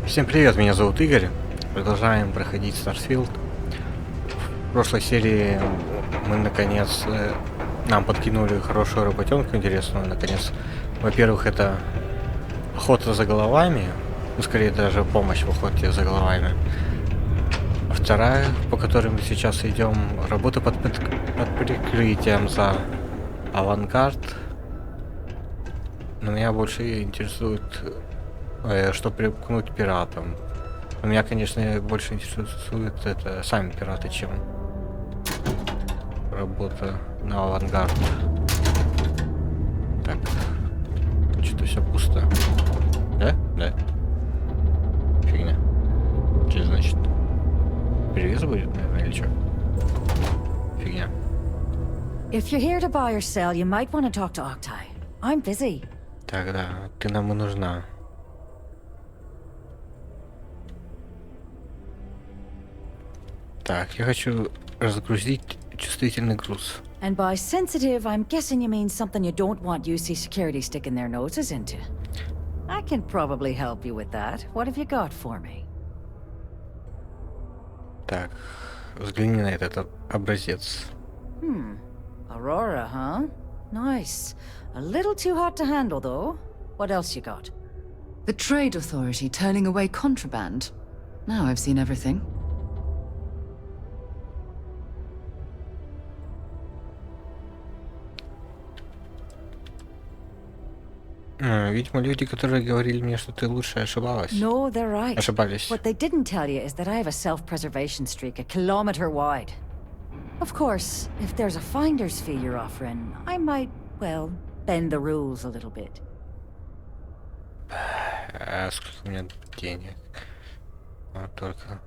Всем привет, меня зовут Игорь. Продолжаем проходить Starfield. В прошлой серии мы наконец нам подкинули хорошую работенку интересную. Наконец, во-первых, это охота за головами, ну скорее даже помощь в охоте за головами. А вторая, по которой мы сейчас идем, работа под прикрытием за авангард. Но меня больше интересует, что примкнуть пиратам. Но меня, конечно, больше интересует это сами пираты, чем работа на авангард. Так, тут что-то все пусто. Да? Да. Фигня. Что значит? Перевес будет, наверное, или что? Фигня. If you're here to buy or sell, you might want to talk to Octai. I'm busy. Так, да, ты нам и нужна. Так, я хочу разгрузить чувствительный груз. And by sensitive, I'm guessing you mean something you don't want UC security sticking their noses into. I can probably help you with that. What have you got for me? Так, взгляни на этот образец. Aurora, huh? Nice. A little too hot to handle, though. What else you got? The Trade Authority turning away contraband. Now I've seen everything. Видимо, люди, которые говорили мне, что ты лучше, ошибалась. No, they're right. Ошибались. What they didn't tell you is that I have a self-preservation streak a kilometer wide. Of course, if there's a finder's fee you're offering, I might, well, bend the rules a little bit. А сколько у меня денег? Вот только.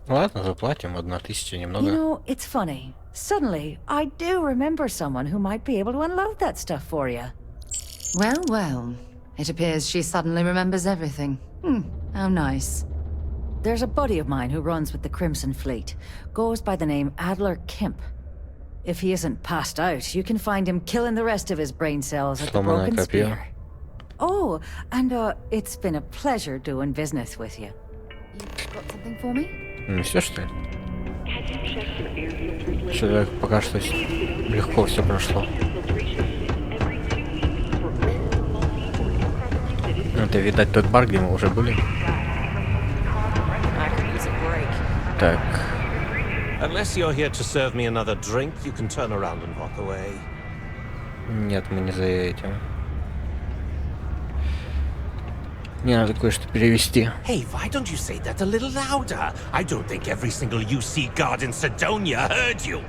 Ладно, заплатим 1000 немного. You know, it's funny. Suddenly, I do remember someone who might be able to unload that stuff for you. Well, well. It appears she suddenly remembers everything. How nice. There's a buddy of mine who runs with the Crimson Fleet. Goes by the name Adler Kemp. If he isn't passed out, you can find him killing the rest of his brain cells at the Сломанное Broken копье. Spear. Oh, and it's been a pleasure doing business with you. You've got something for me? Ну все, что ли? Что-то пока что легко все прошло. Это, видать, тот бар, где мы уже были. Так. Unless you're here to serve me another drink, you can turn around and walk away. Нет, мы не за этим. Мне надо кое-что перевести. Hey, why don't you say that a little louder? I don't think every single UC guard in Sidonia heard you.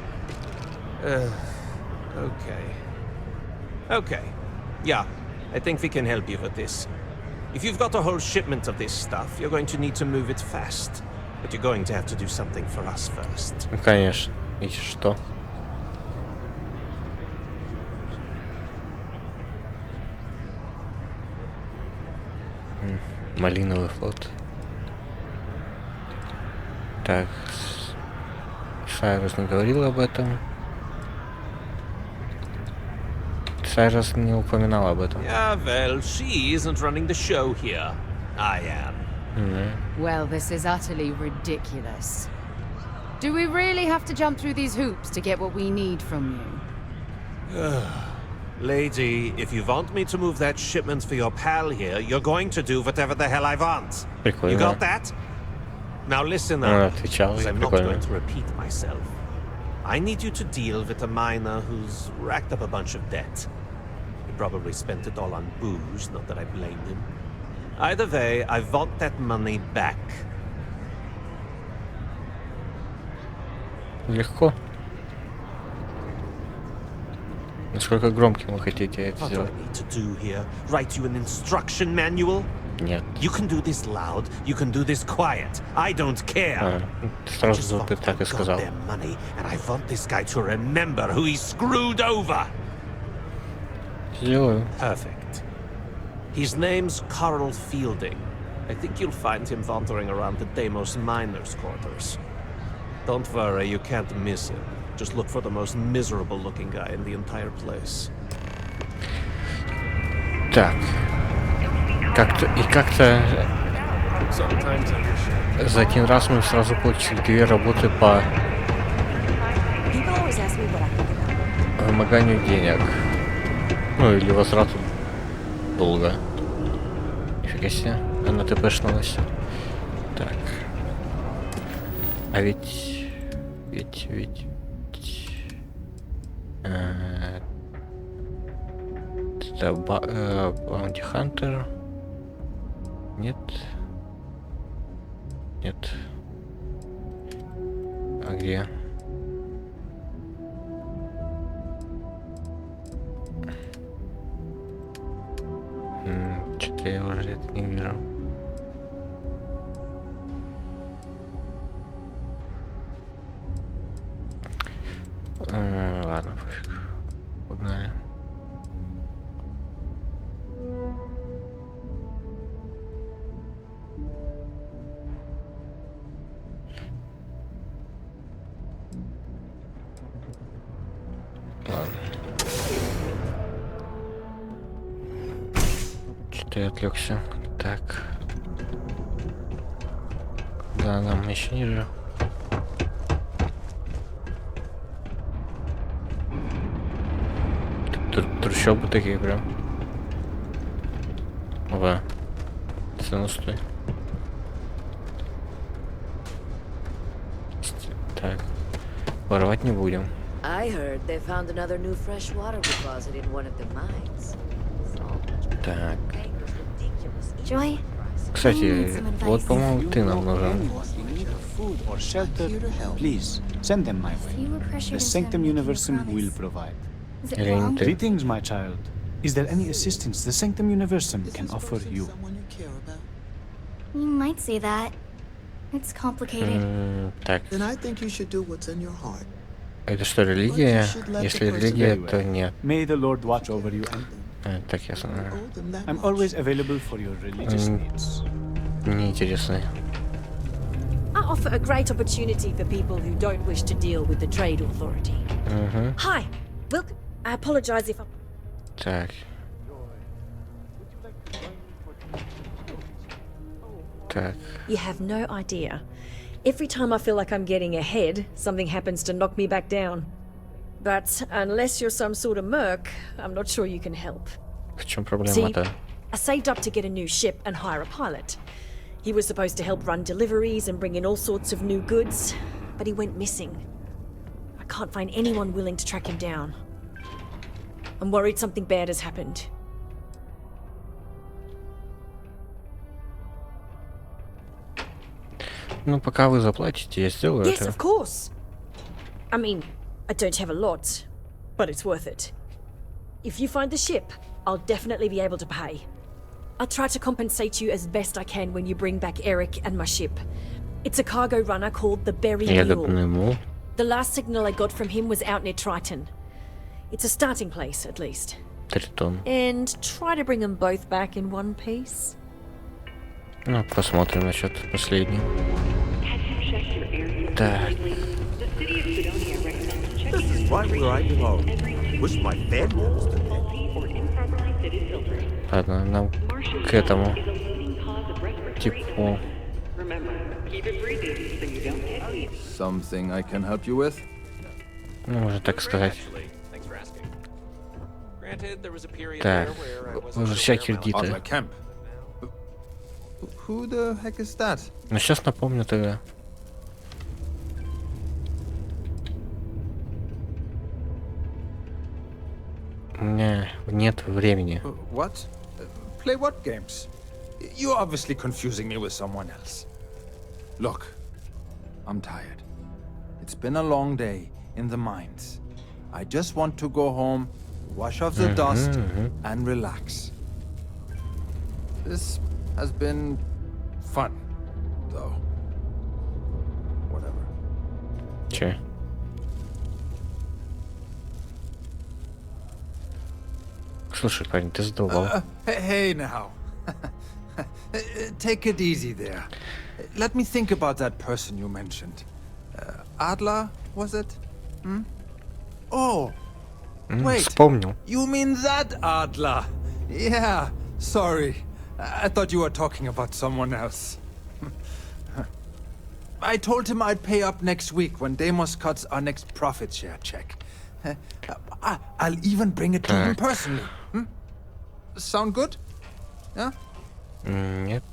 Okay. Okay. Yeah, I think we can help you with this. If you've got a whole shipment of this stuff, you're going to need to move it fast. But you're going to have to do something for us first. Ну, конечно. И что? Малиновый флот. Так. Сайрус не говорил об этом. Сайрус не упоминал об этом. Yeah, well, she isn't running the show here. I am. Well, this is utterly ridiculous. Do we really have to jump through these hoops to get what we need from you? Lady, if you want me to move that shipment for your pal here, you're going to do whatever the hell I want. Прикольно. You got that? Now listen Он up, отвечал, because и I'm not прикольно. going to repeat myself. I need you to deal with a miner who's racked up a bunch of debt. He probably spent it all on booze, not that I blame him. Either way, I want that money back. Легко. Насколько громким вы хотите это What do I сделать? need to do here? Write you an instruction manual? Нет. You can do this loud, you can do this quiet. I don't care. А, Just сразу want ты так и the сказал. goddamn money, and I want this guy to remember who he screwed over. Сделаю. Perfect. His name's Carl Fielding. I think you'll find him wandering around the Deimos miners' quarters. Don't worry, you can't miss him. Just look for the most miserable looking guy in the entire place. Так. Как-то за один раз мы сразу получили 2 работы по вымоганию денег. Ну или возврату долга. Нифига себе. Она ТПшнулась. Так. А ведь... Это Bounty Hunter. Нет. Нет. А где? Что-то я уже это не вижу. Ладно, пофиг. Погнали. Ладно. Что-то я отвлекся. Так. Да, нам еще ниже. Трущобы такие прям. Ва. Цену стой. Так. Воровать не будем. I heard they found another new freshwater deposit in one of the mines. Так. Joy? Кстати, вот, по-моему, ты нам нужен. Food or shelter, please send them my way. The Sanctum Universum will provide. Или не ты? Greetings, my child. Is there any assistance the Sanctum Universum can offer you? You might say that. It's complicated. Так. Then I think you should do what's in your heart. Это что, религия? Если религия, то нет. May the Lord watch over you and Так, ясно. Owe them that I'm much. always available for your religious needs. Неинтересно. I offer a great opportunity for people who don't wish to deal with the trade authority. Hi, welcome. I apologize if I'm... Так. Так. You have no idea. Every time I feel like I'm getting ahead, something happens to knock me back down. But unless you're some sort of merc, I'm not sure you can help. В чем See, проблема-то? I saved up to get a new ship and hire a pilot. He was supposed to help run deliveries and bring in all sorts of new goods, but he went missing. I can't find anyone willing to track him down. I'm worried something bad has happened. Ну, пока вы заплатите, я сделаю Yes, это. of course. I mean, I don't have a lot, but it's worth it. If you find the ship, I'll definitely be able to pay. I'll try to compensate you as best I can when you bring back Eric and my ship. It's a cargo runner called the Berry Mule. Ягодный мул. The last signal I got from him was out near Triton. It's a starting place, at least. Тритон. And try to bring them both back in one piece. Ну, посмотрим насчет последней. Так. This is right where I belong. Wish my family was the Ладно, нам к этому. Типу. Something I can help you with? Ну, можно так сказать. Так. Возвращай On кредиты. my camp. Who the heck is that? Ну, сейчас напомню тогда. У меня нет времени. What? Play what games? You're obviously confusing me with someone else. Look, I'm tired. It's been a long day in the mines. I just want to go home, wash off the dust, and relax. This has been fun, though. Whatever. Че? Слушай, парень, ты задолбал. Hey now. Take it easy there. Let me think about that person you mentioned. Adler, was it? Oh, wait. Вспомнил. You mean that Adler? Yeah, sorry. I thought you were talking about someone else. I told him I'd pay up next week when Deimos cuts our next profit share check. I'll even bring it to him personally. Sound good? Yeah? Нет.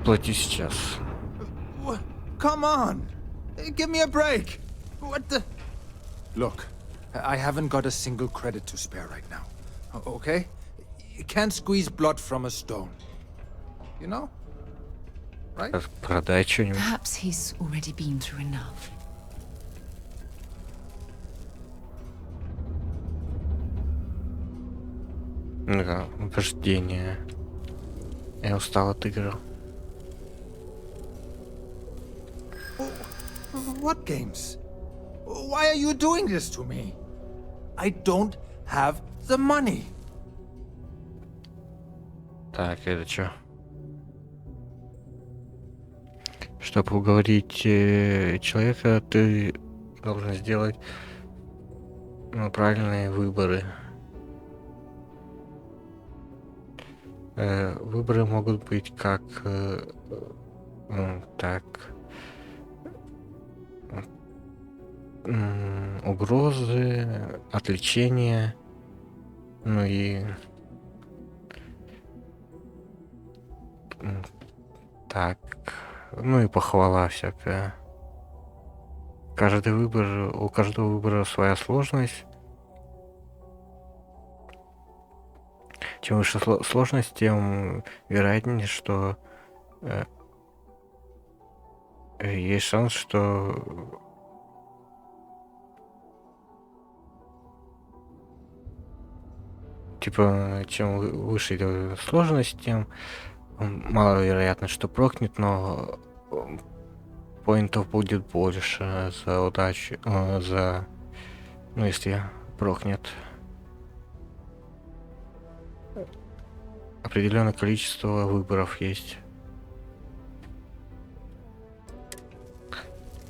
Плати сейчас. Come on! Give me a break! What the... Look, I haven't got a single credit to spare right now. Okay? You can't squeeze blood from a stone. You know? Right? Продай что-нибудь. Perhaps he's already been through enough. Прохождение. Я устал от игр. What games? Why are you doing this to me? I don't have the money. Так, это что? Чтобы уговорить человека, ты должен сделать правильные выборы. Выборы могут быть как так. Угрозы, отвлечения, ну и так, ну и похвала всякая. У каждого выбора своя сложность. Чем выше сложность, тем вероятнее, что есть шанс, что типа, чем выше идет сложность, тем маловероятно, что прокнет, но поинтов будет больше за удачу, ну, если прокнет. Определенное количество выборов есть.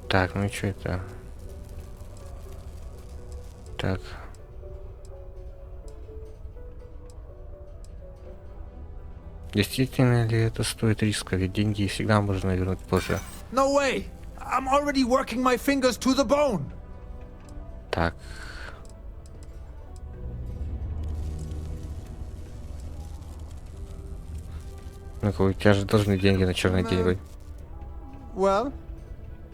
Так, ну и что это? Так. Действительно ли это стоит риска? Ведь деньги всегда можно вернуть позже. No way! I'm already working my fingers to the bone. Так. Ну-ка, у тебя же должны деньги на черный день быть. Well,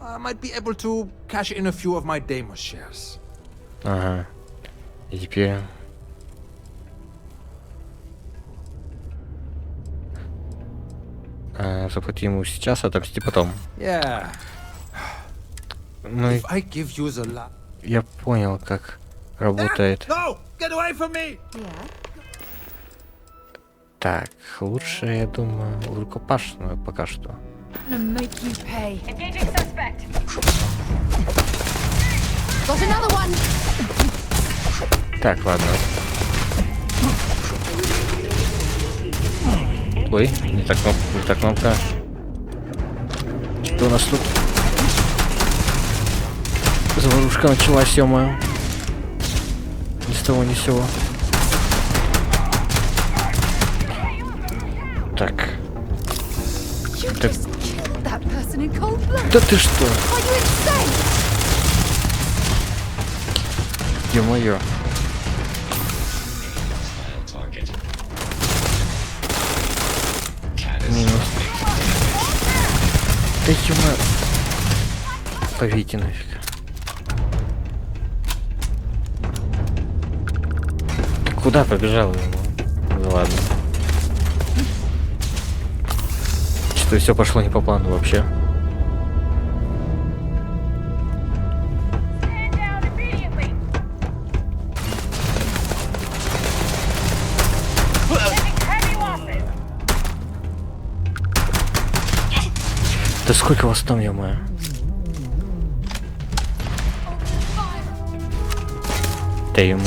I might be able to cash in a few of my Deimos shares. Ага. И теперь... заплати ему сейчас, отомсти потом. Yeah. Ну, If I give you the я понял, как работает. No! Get away from me! Так, лучше, я думаю, рукопашную пока что. Так, ладно. Ой, не та кнопка. Что у нас тут? Заварушка началась, ё-моё. Ни с того, ни с сего. Так. Да ты что? Ё-моё. Минус. Да ё-моё. Повите нафиг. Куда побежал ему? Ну ладно. Что все пошло не по плану вообще. Да сколько вас там, ё-моё? Да ё-моё.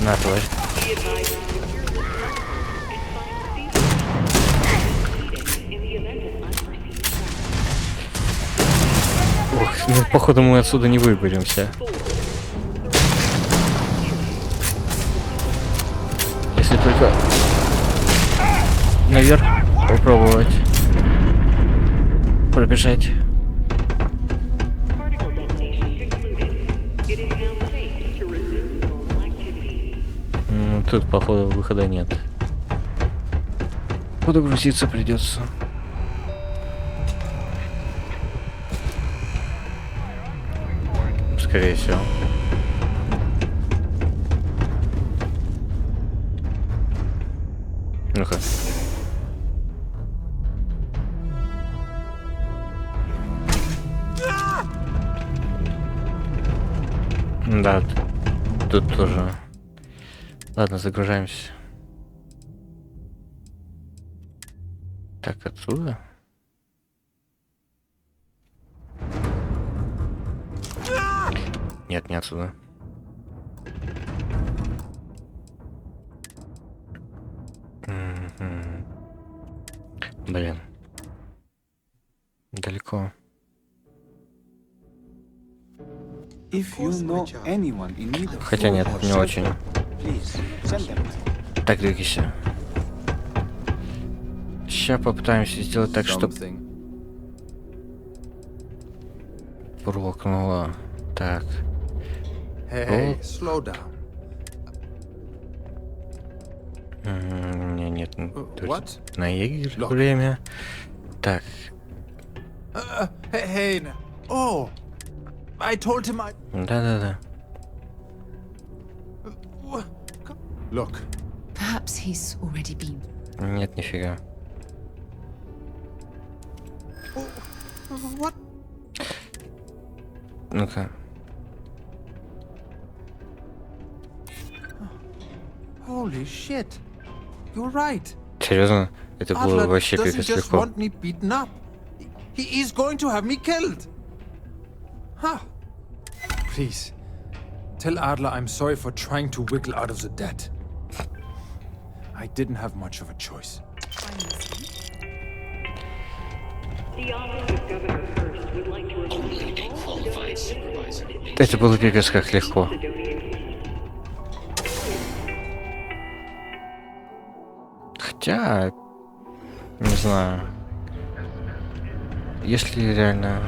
На, тварь. Ох, ну, походу мы отсюда не выберемся. Если только наверх попробовать пробежать. Ну, тут, походу, выхода нет. Подогрузиться придется. Скорее всего. Ну-ка. Да, тут тоже. Ладно, загружаемся. Так, отсюда. Нет, не отсюда. Блин. Далеко. Хотя нет, не очень. Так, двигайся. Сейчас попытаемся сделать так, чтобы прокнуло. Так. Hey, slow down. Нет, на игры время. Так. Hey, oh, I told him I. Да. Look. Perhaps he's already been. Нет, нифига. What? Ну-ка. Holy shit. You're right. Серьезно? Это было вообще пипец легко. He is going to have me killed. Huh. Please, tell Adler I'm sorry for trying to wiggle out of the debt. I didn't have much of a choice. Это было пипец как легко. Хотя, не знаю, есть ли реально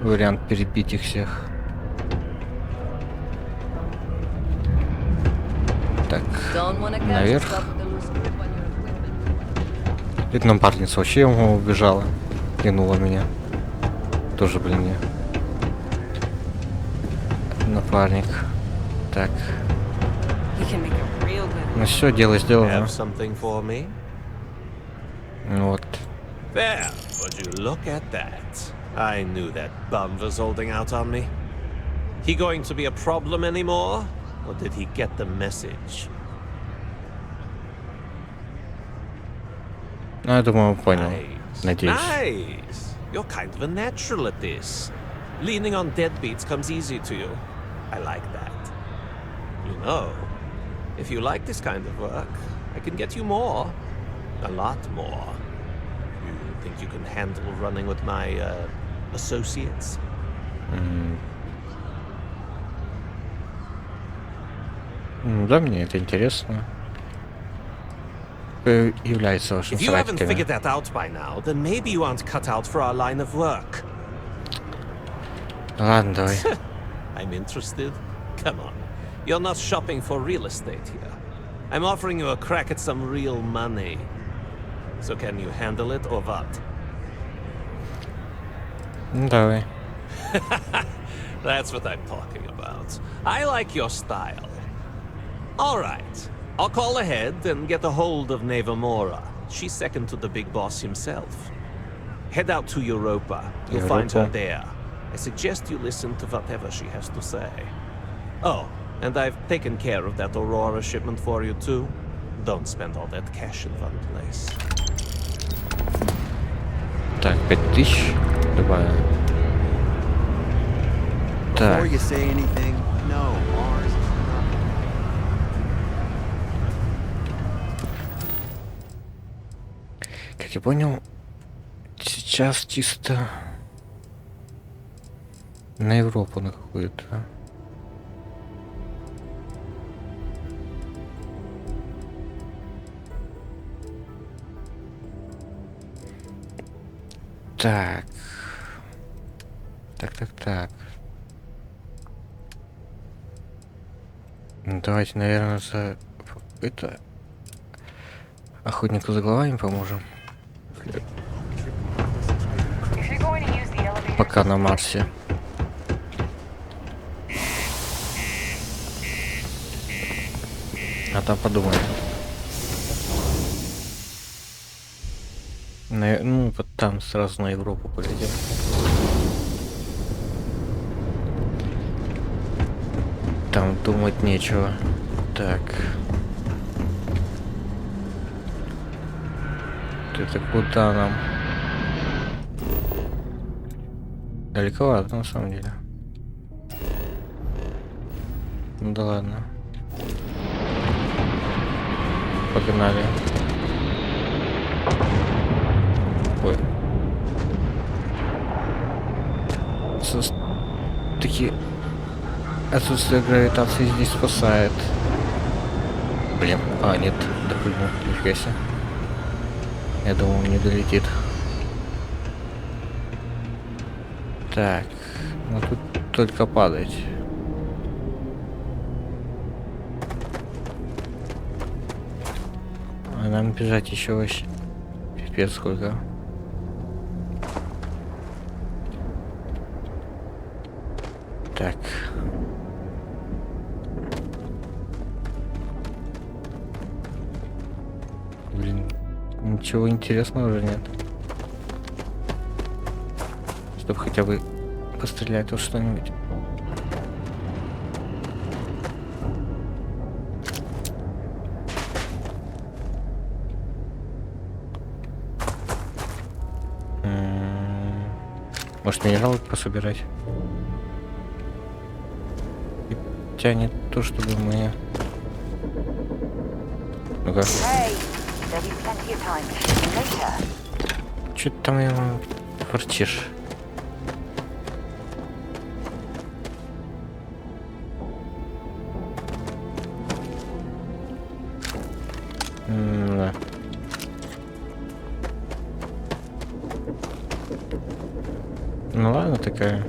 вариант перебить их всех. Так, наверх. Это напарница вообще убежала, кинула меня. Тоже, блин, не. Напарник. Так. Ну все, дело сделано. Вот. There, would you look at that? I knew that bum was holding out on me. He going to be a problem anymore? Or did he get the message? Ну, я думаю, понял. Надеюсь. Nice. You're kind of a natural at this. Leaning on deadbeats comes easy to you. I like that. You know, if you like this kind of work, I can get you more. A lot more. You think you can handle running with my associates? Да, мне это интересно. Является вашим If you haven't соратниками. figured that out by now, then maybe you aren't cut out for our line of work. Ладно, давай. I'm interested. Come on. You're not shopping for real estate here. I'm offering you a crack at some real money. So can you handle it or what? Давай. That's what I'm talking about. I like your style. All right. I'll call ahead and get a hold of Nevamora. She's second to the big boss himself. Head out to Europa. You'll find her there. I suggest you listen to whatever she has to say. Oh, and I've taken care of that Aurora shipment for you too. Don't spend all that cash in one place. Так, 5000. Добавим. Так. Before you say anything, no, Mars is Как я понял, сейчас чисто на Европу на какую-то. Так. Так. Ну, давайте, наверное, за это охотнику за головами поможем. Пока на Марсе. А там подумаем. Ну, вот там сразу на Европу полетим. Там думать нечего. Так. Это куда нам? Далековато, на самом деле. Ну да ладно. Погнали. Ой. Такие... Отсутствие гравитации здесь спасает. Блин, нет, допрыгнул, нифига себе. Я думал, не долетит. Так, ну тут только падать. А нам бежать еще вообще. Пипец сколько. Так. Блин, ничего интересного уже нет. Чтобы хотя бы пострелять вот что-нибудь. Может, минералок пособирать? Хотя не то, чтобы мы... Ну-ка. Чё ты там ему ворчишь? Да. Ну ладно, такая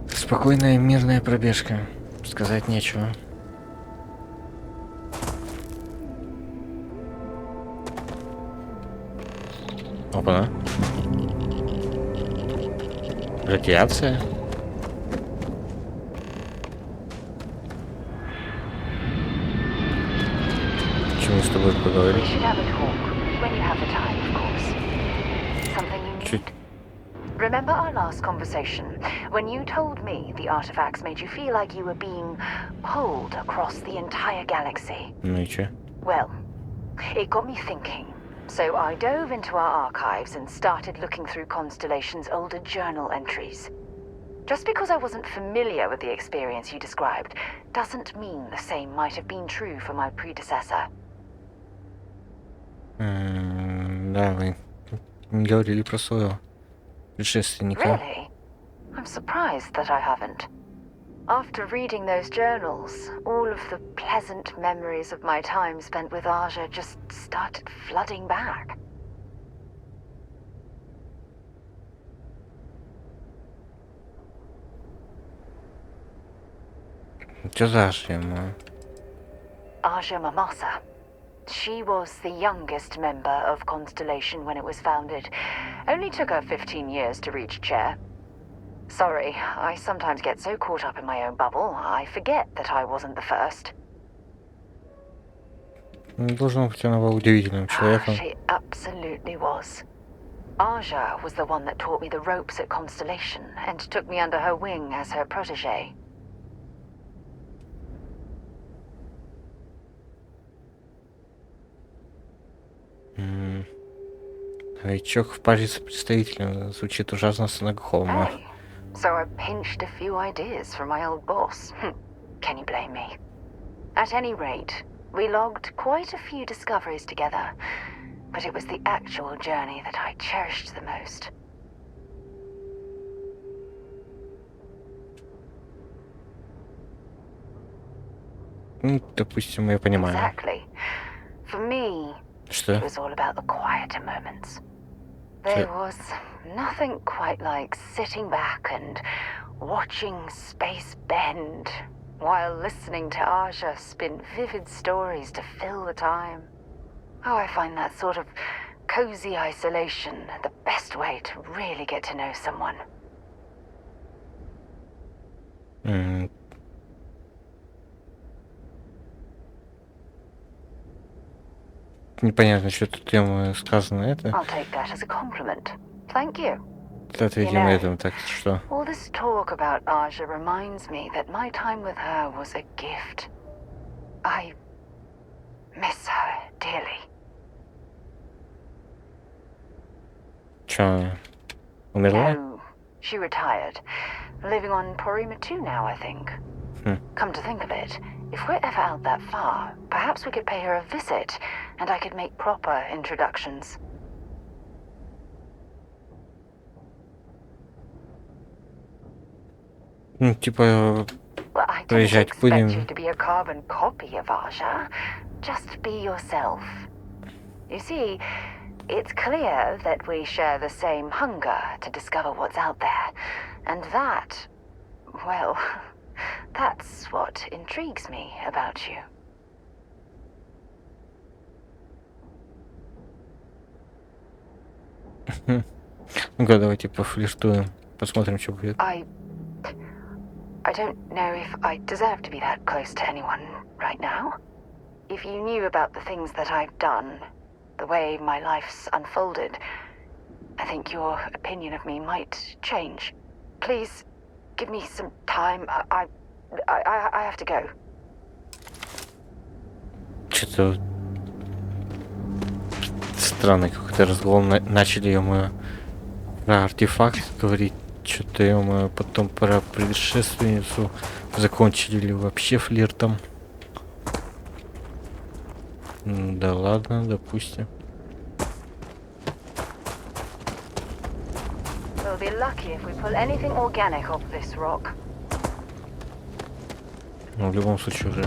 спокойная мирная пробежка. Сказать нечего. Опа-на. Радиация. Чему с тобой поговорить? Чуть. Remember our last conversation when you told me the artifacts made you feel like you were being pulled across the entire galaxy? Ну и чё? Well, it got me thinking. So I dove into our archives and started looking through Constellation's older journal entries. Just because I wasn't familiar with the experience you described doesn't mean the same might have been true for my predecessor. Да, вы говорили про своего предшественника. Really? I'm surprised that I haven't. After reading those journals, all of the pleasant memories of my time spent with Aja just started flooding back. Что за ошибка? Aja Mamasa. She was the youngest member of Constellation when it was founded. Only took her 15 years to reach chair. Sorry, I sometimes get so caught up in my own bubble, I forget that I wasn't the first. Должно быть, она была удивительным человеком. She absolutely was. Aja was the one that taught me the ropes at Constellation and took me under her wing as her protege. Новичок в паре с представителем звучит ужасно знакомо. Hey, so I pinched a few ideas from my old boss. Can you blame me? At any rate, We logged quite a few discoveries together, but it was the actual journey that I cherished the most. Допустим, я понимаю. Exactly. For me, Что? it was all about the quieter moments. There was nothing quite like sitting back and watching space bend while listening to Aja spin vivid stories to fill the time. Oh, I find that sort of cozy isolation the best way to really get to know someone. Непонятно, что тут ему сказано это. I'll take that as a compliment. Thank you. Это, видимо, это так что. All this talk about Aja reminds me that my time with her was a gift. I miss her dearly. Чё, умерла? No, she retired. Living on Porima 2 now, I think. Come to think of it, if we're ever out that far, perhaps we could pay her a visit, and I could make proper introductions. Типа, Well, I didn't приезжать expect будем. you to be a carbon copy of Aja. Just be yourself. You see, it's clear that we share the same hunger to discover what's out there. And that, well, that's what intrigues me about you. Ну-ка, давайте пофлиртуем. Посмотрим, что будет. I don't know if I deserve to be that close to anyone right now. If you knew about the things that I've done, the way my life's unfolded, I think your opinion of me might change. Please, give me some time. I have to go. Что-то странный какой-то разговор. Начали ему про артефакт говорить. Что-то ему потом про предшественницу закончили вообще флиртом. Да ладно, допустим. We'll be lucky if we pull anything organic off this rock. Ну, в любом случае уже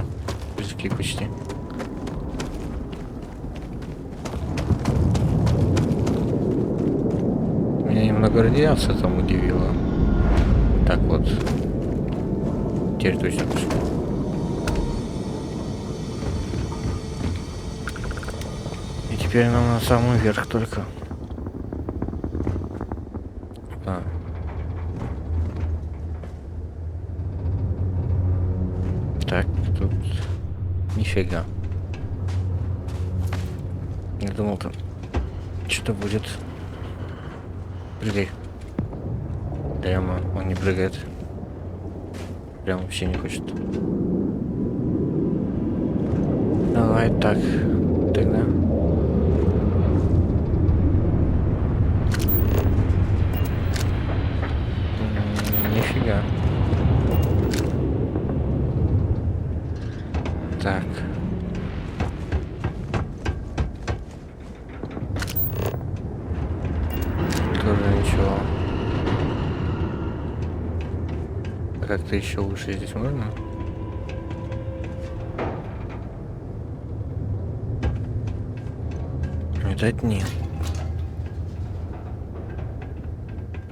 пришли почти. Меня немного радиация там удивила. Так вот. Теперь точно пошли. И теперь нам на самый верх только. А. Так, тут нифига. Я думал, там что-то будет. Прыгай. Прямо он не прыгает. Прямо вообще не хочет. Давай так. Тогда. Нифига. Так. Тоже ничего. А как-то еще лучше здесь можно? Видать, нет.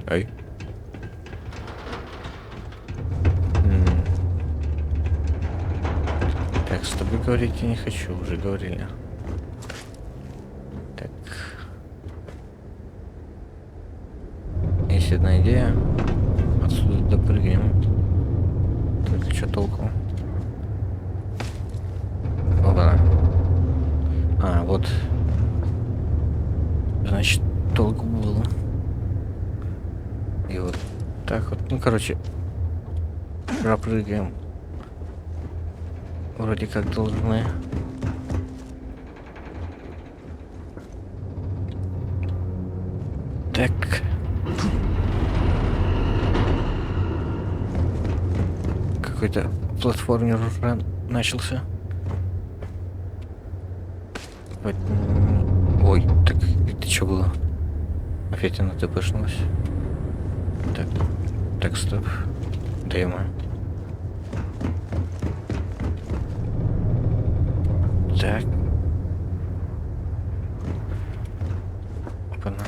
Ай. Так, с тобой говорить я не хочу, уже говорили. Так. Есть одна идея. Отсюда допрыгнем. Только что толку? Опа. А, вот. Значит, толку было. И вот так вот. Ну, короче, пропрыгаем. Вроде как должны. Так. Какой-то платформер уже начался. Ой, так это что было? Опять она тпшнулась. Так, стоп. Демо. Так. Опа-на.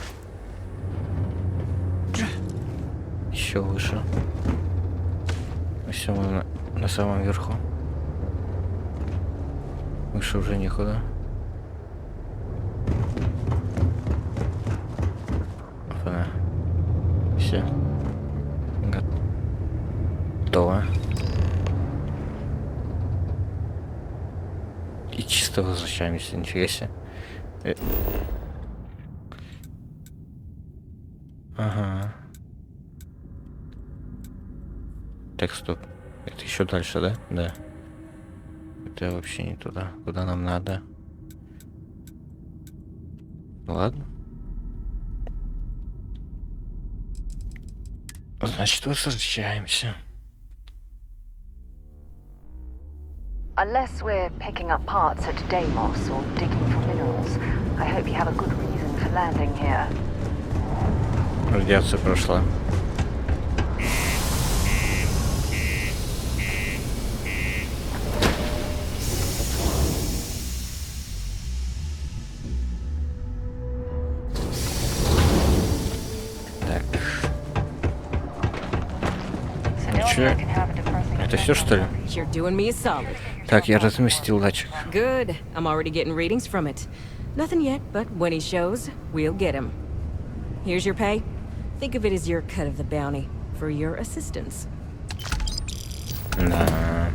Еще выше. Все, мы на самом верху. Выше уже некуда. Опа-на. Все. Готово. И чисто возвращаемся, нифига себе. Ага. Так, стоп. Это еще дальше, да? Да. Это вообще не туда, куда нам надо. Ладно. Значит, возвращаемся. Unless we're picking up parts at Deimos or digging for minerals, I hope you have a good reason for landing here. Радиация прошла. Так. Ничего. Это все, что ли? You're doing me a solid. Так, я разместил датчик. Good. I'm already getting readings from it. Nothing yet, but when he shows, we'll get him. Here's your pay. Think of it as your cut of the bounty for your assistance. Да.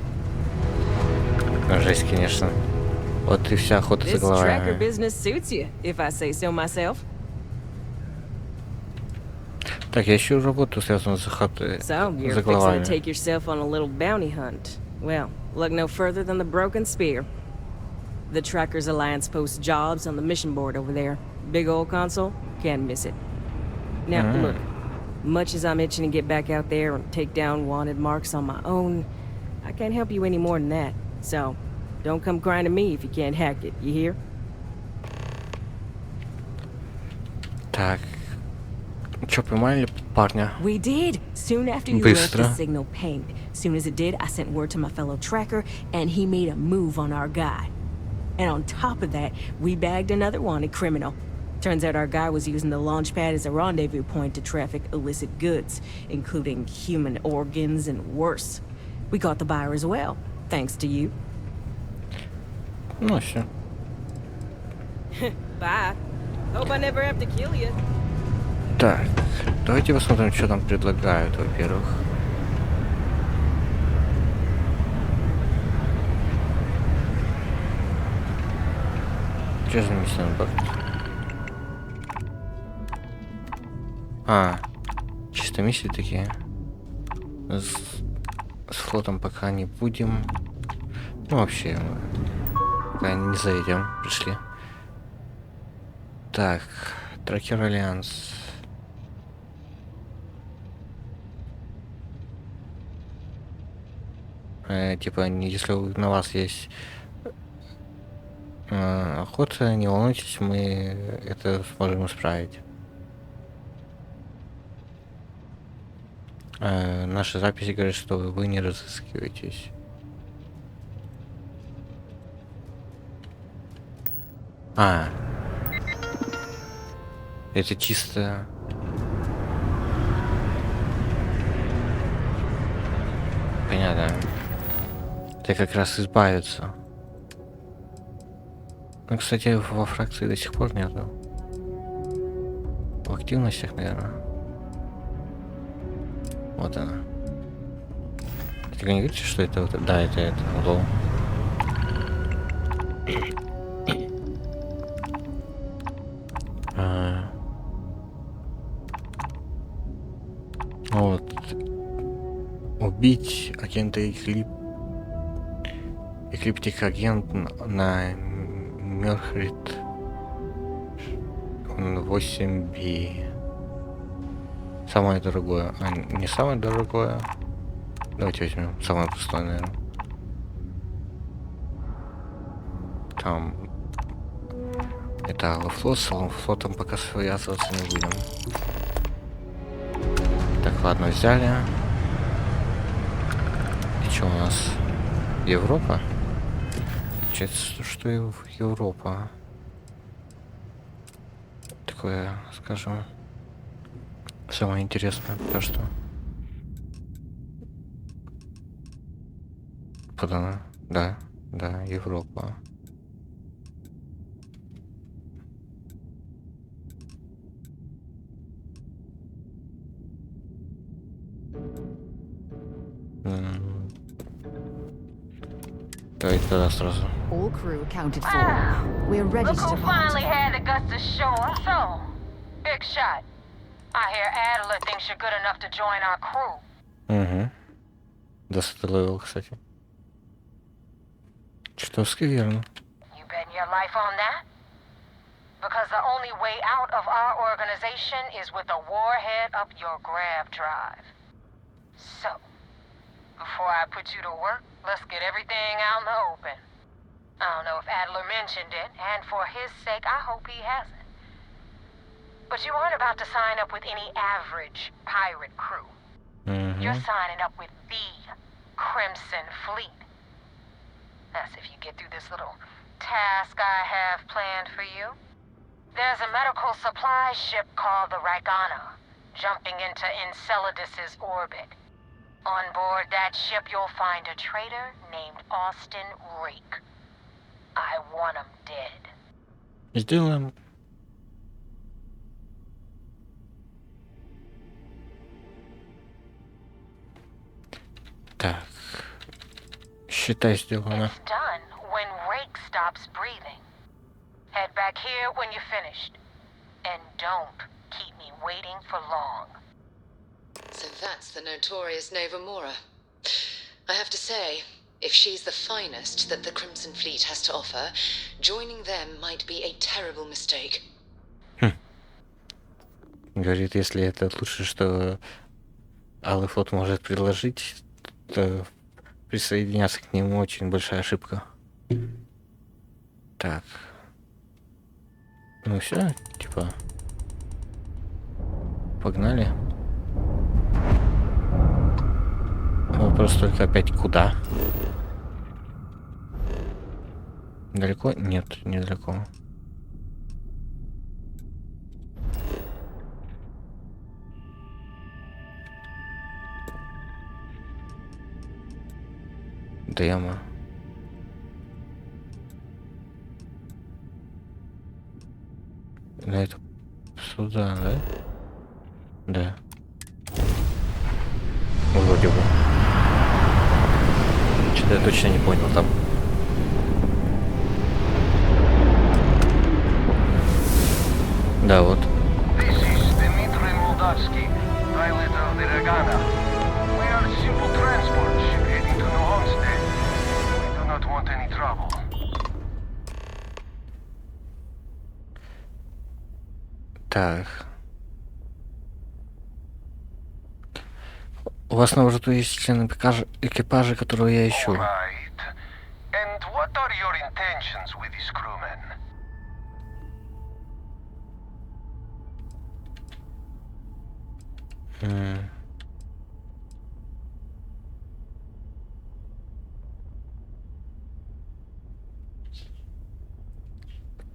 Жесть, конечно. Вот и вся охота за This tracker головами. business suits you, if I say so myself. Так, я ищу работу, связанную с охотой So, you're за fixing to головами. take yourself on a little bounty hunt. Well, look no further than the Broken Spear. The Trackers Alliance posts jobs on the mission board over there. Big old console, can't miss it. Now, look, much as I'm itching to get back out there and take down wanted marks on my own, I can't help you any more than that. So, don't come crying to me if you can't hack it, you hear? Так. Чё, поймали парня? We did. Soon after you left, the Быстро. signal pinged. Soon as it did, I sent word to my fellow tracker, and he made a move on our guy. And on top of that, we bagged another wanted criminal. Turns out our guy was using the launch pad as a rendezvous point to traffic illicit goods, including human organs and worse. We caught the buyer as well, thanks to you. Ну, все. Bye. Hope I never have to kill you. Так, давайте посмотрим, что там предлагают, во-первых. Что за миссия? А, чисто миссии такие. С флотом пока не будем. Ну, вообще, пока не за этим пришли. Так, Тракер Альянс. Типа, если на вас есть охота, не волнуйтесь, мы это сможем исправить. Наши записи говорят, что вы не разыскиваетесь. Это чисто... Понятно. Это как раз избавиться. Ну, кстати, во фракции до сих пор нету. В активностях, наверное. Вот она. Ты не говорите, что это вот... Да, это лоу. Вот. Убить агента эклиптик агент на Мерхрит 8B. Самое дорогое. Не самое дорогое. Давайте возьмем самое пустое, наверное. Там Это Флот, с Флотом пока связываться не будем. Так, ладно, взяли. И что у нас? Европа? Получается, что и Европа. Такое, скажем, самое интересное пока что. Подано. Да, Европа. Давайте тогда сразу. All crew accounted for. We're ready Look to who depart. finally had the guts to show up. So, big shot. I hear Adler thinks you're good enough to join our crew. Угу. Достал, кстати. Что скверно. You betting your life on that? Because the only way out of our organization is with a warhead up your grav drive. So, before I put you to work, let's get everything out in the open. I don't know if Adler mentioned it, and for his sake, I hope he hasn't. But you aren't about to sign up with any average pirate crew. You're signing up with the Crimson Fleet. That's if you get through this little task I have planned for you. There's a medical supply ship called the Ragana, jumping into Enceladus's orbit. On board that ship, you'll find a traitor named Austin Rake. I want him dead. Сделаем. Так. Считай, сделано. It's done when Rake stops breathing. Head back here when you're finished. And don't keep me waiting for long. So that's the notorious Nova Mora. I have to say, if she's the finest that the Crimson Fleet has to offer, joining them might be a terrible mistake. Говорит, если это лучше, что Алый Флот может предложить, то присоединяться к нему очень большая ошибка. Так. Ну все, типа. Погнали. Вопрос только опять куда? Далеко? Нет, недалеко. Демо. На это сюда, да? Да. Вроде бы. Что-то я точно не понял там. Да, вот. Так. У вас на борту есть члены экипажа, которого я ищу.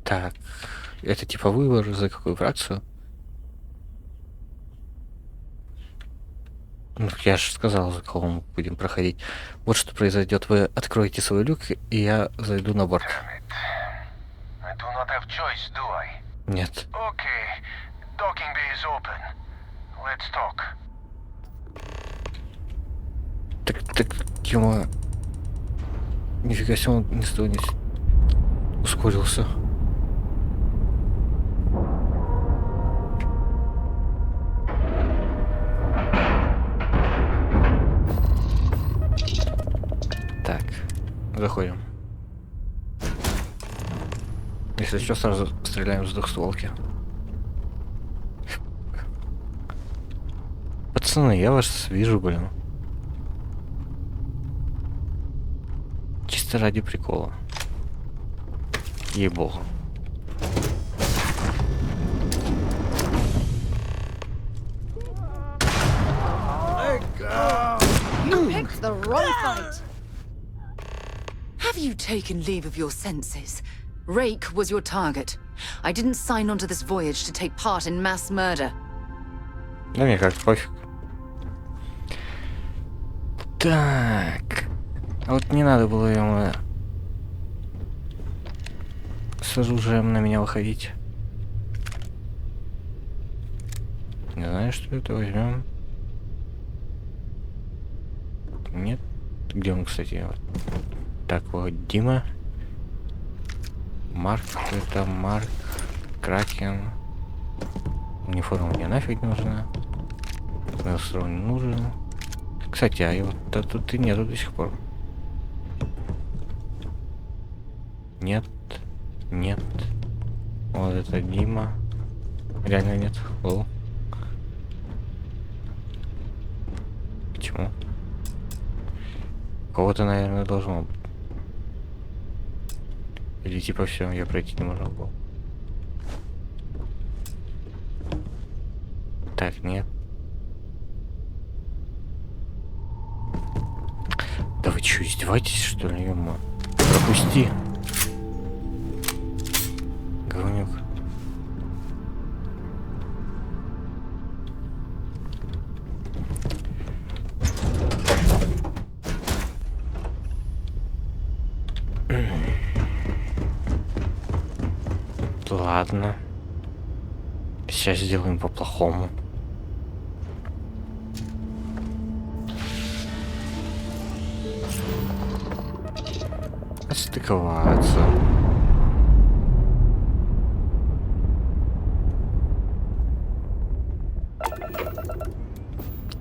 Так, это типа выбор за какую фракцию? Ну, я же сказал, за кого мы будем проходить. Вот что произойдет. Вы откроете свой люк, и я зайду на борт. Нет. Так, Тима... Нифига себе, он ни с того ни ускорился. Так, заходим. Если что, сразу стреляем с двухстволки. Пацаны, я вас вижу, блин. Чисто ради прикола. Ей-богу. You picked the wrong fight. Have you taken leave of your senses? Rake was your target. I didn't sign on to this voyage to take part in mass murder. Да мне как пофиг. Так. А вот не надо было ему с оружием на меня выходить. Не знаю, что это возьмем. Нет. Где он, кстати? Вот. Так, вот Дима. Марк, это Марк. Кракен. Униформа мне нафиг не нужна. Настрой не нужен. Кстати, а его тут и нету до сих пор. Нет. Нет. Вот это Дима. Реально нет. Лол. Почему? У кого-то, наверное, должно быть. Или типа все, я пройти не могу был. Так, нет. Да вы чё, издеваетесь, что ли, ё-моё? Пропусти. Говнюк. Ладно. Сейчас сделаем по-плохому. Отстыковаться.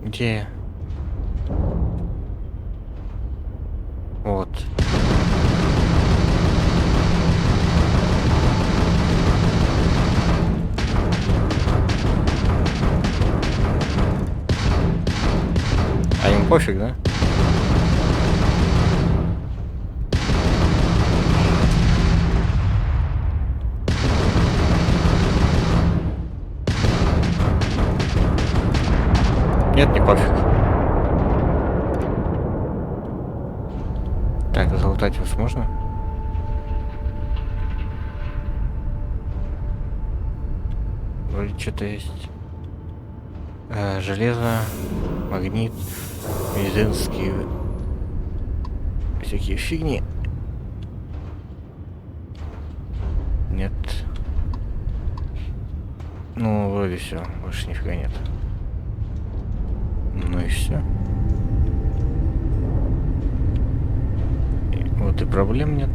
Где? Вот. А им пофиг, да? Нет, не пофиг. Так, залутать вас можно? Вроде что-то есть. Железо, магнит, медицинские всякие фигни. Нет. Ну, вроде все, больше нифига нет. Ну и все. Вот и проблем нет.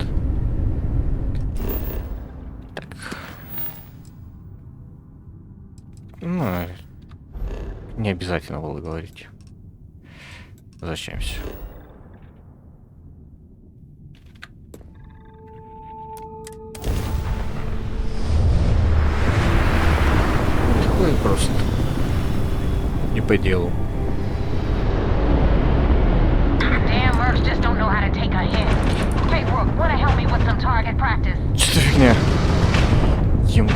Так. Ну, не обязательно было говорить. Возвращаемся. Такое просто. Не по делу. Что фигня? Ему.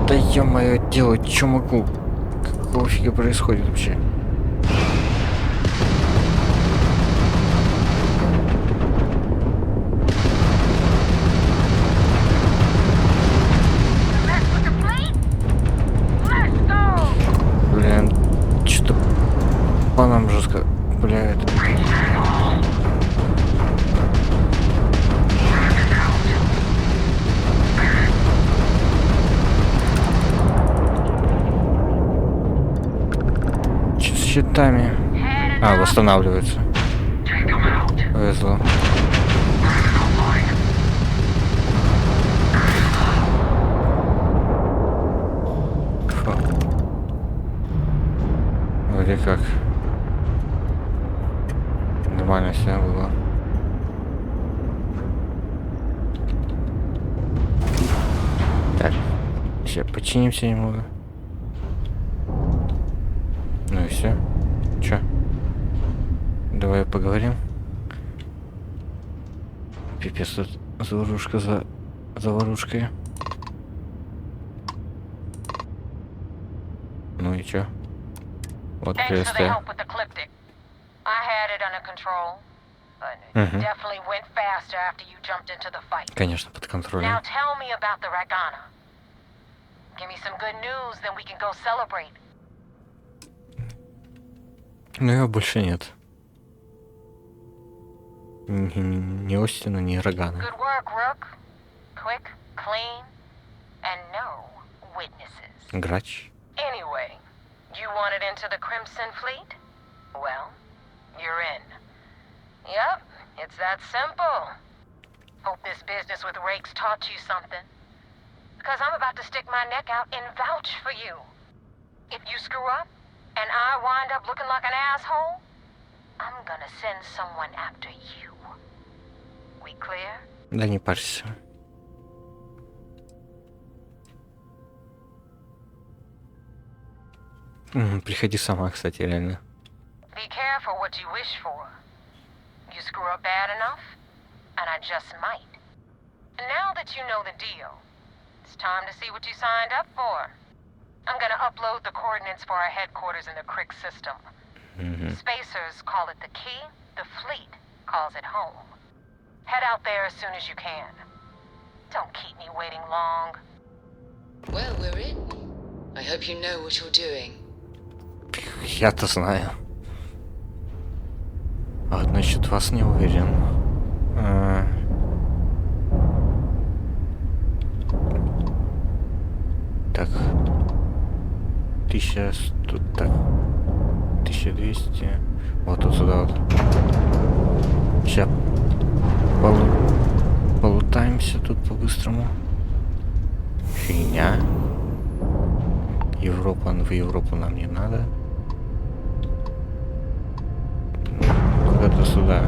Да ё-моё, делать что могу? Какого фига происходит вообще? Блин, что-то по нам жестко пуляет. С щитами. А, восстанавливается. Повезло. Фу. Вроде как. Нормально все было. Так. Сейчас починимся немного. смысле? Чё? Давай поговорим. Пипец, тут заварушка за заварушкой. Ну и чё? Вот приветствие. Конечно, под контролем. Но его больше нет. Ни Остина, ни Рогана. Грач. Anyway, you wanted into the Crimson Fleet? Well, you're in. Yep, it's that simple. Hope this business with rakes taught you something. Because I'm about to stick my neck out and vouch for you. If you screw up, and I wind up looking like an asshole, I'm gonna send someone after you. We clear? Да не парься. Приходи сама, кстати, реально. Be careful what you wish for. You screw up bad enough, and I just might. And now that you know the deal, it's time to see what you signed up for. I'm gonna upload the coordinates for our headquarters in the Crick system. Spacers call it the key, the fleet calls it home. Head out there as soon as you can. Don't keep me waiting long. Well, we're in. I hope you know what you're doing. Я-то знаю. А вот насчет вас не уверен. Так. 1100, так. 1200. Вот тут сюда вот. Сейчас полутаемся тут по-быстрому. Фигня. Европа, в Европу нам не надо. Куда-то сюда.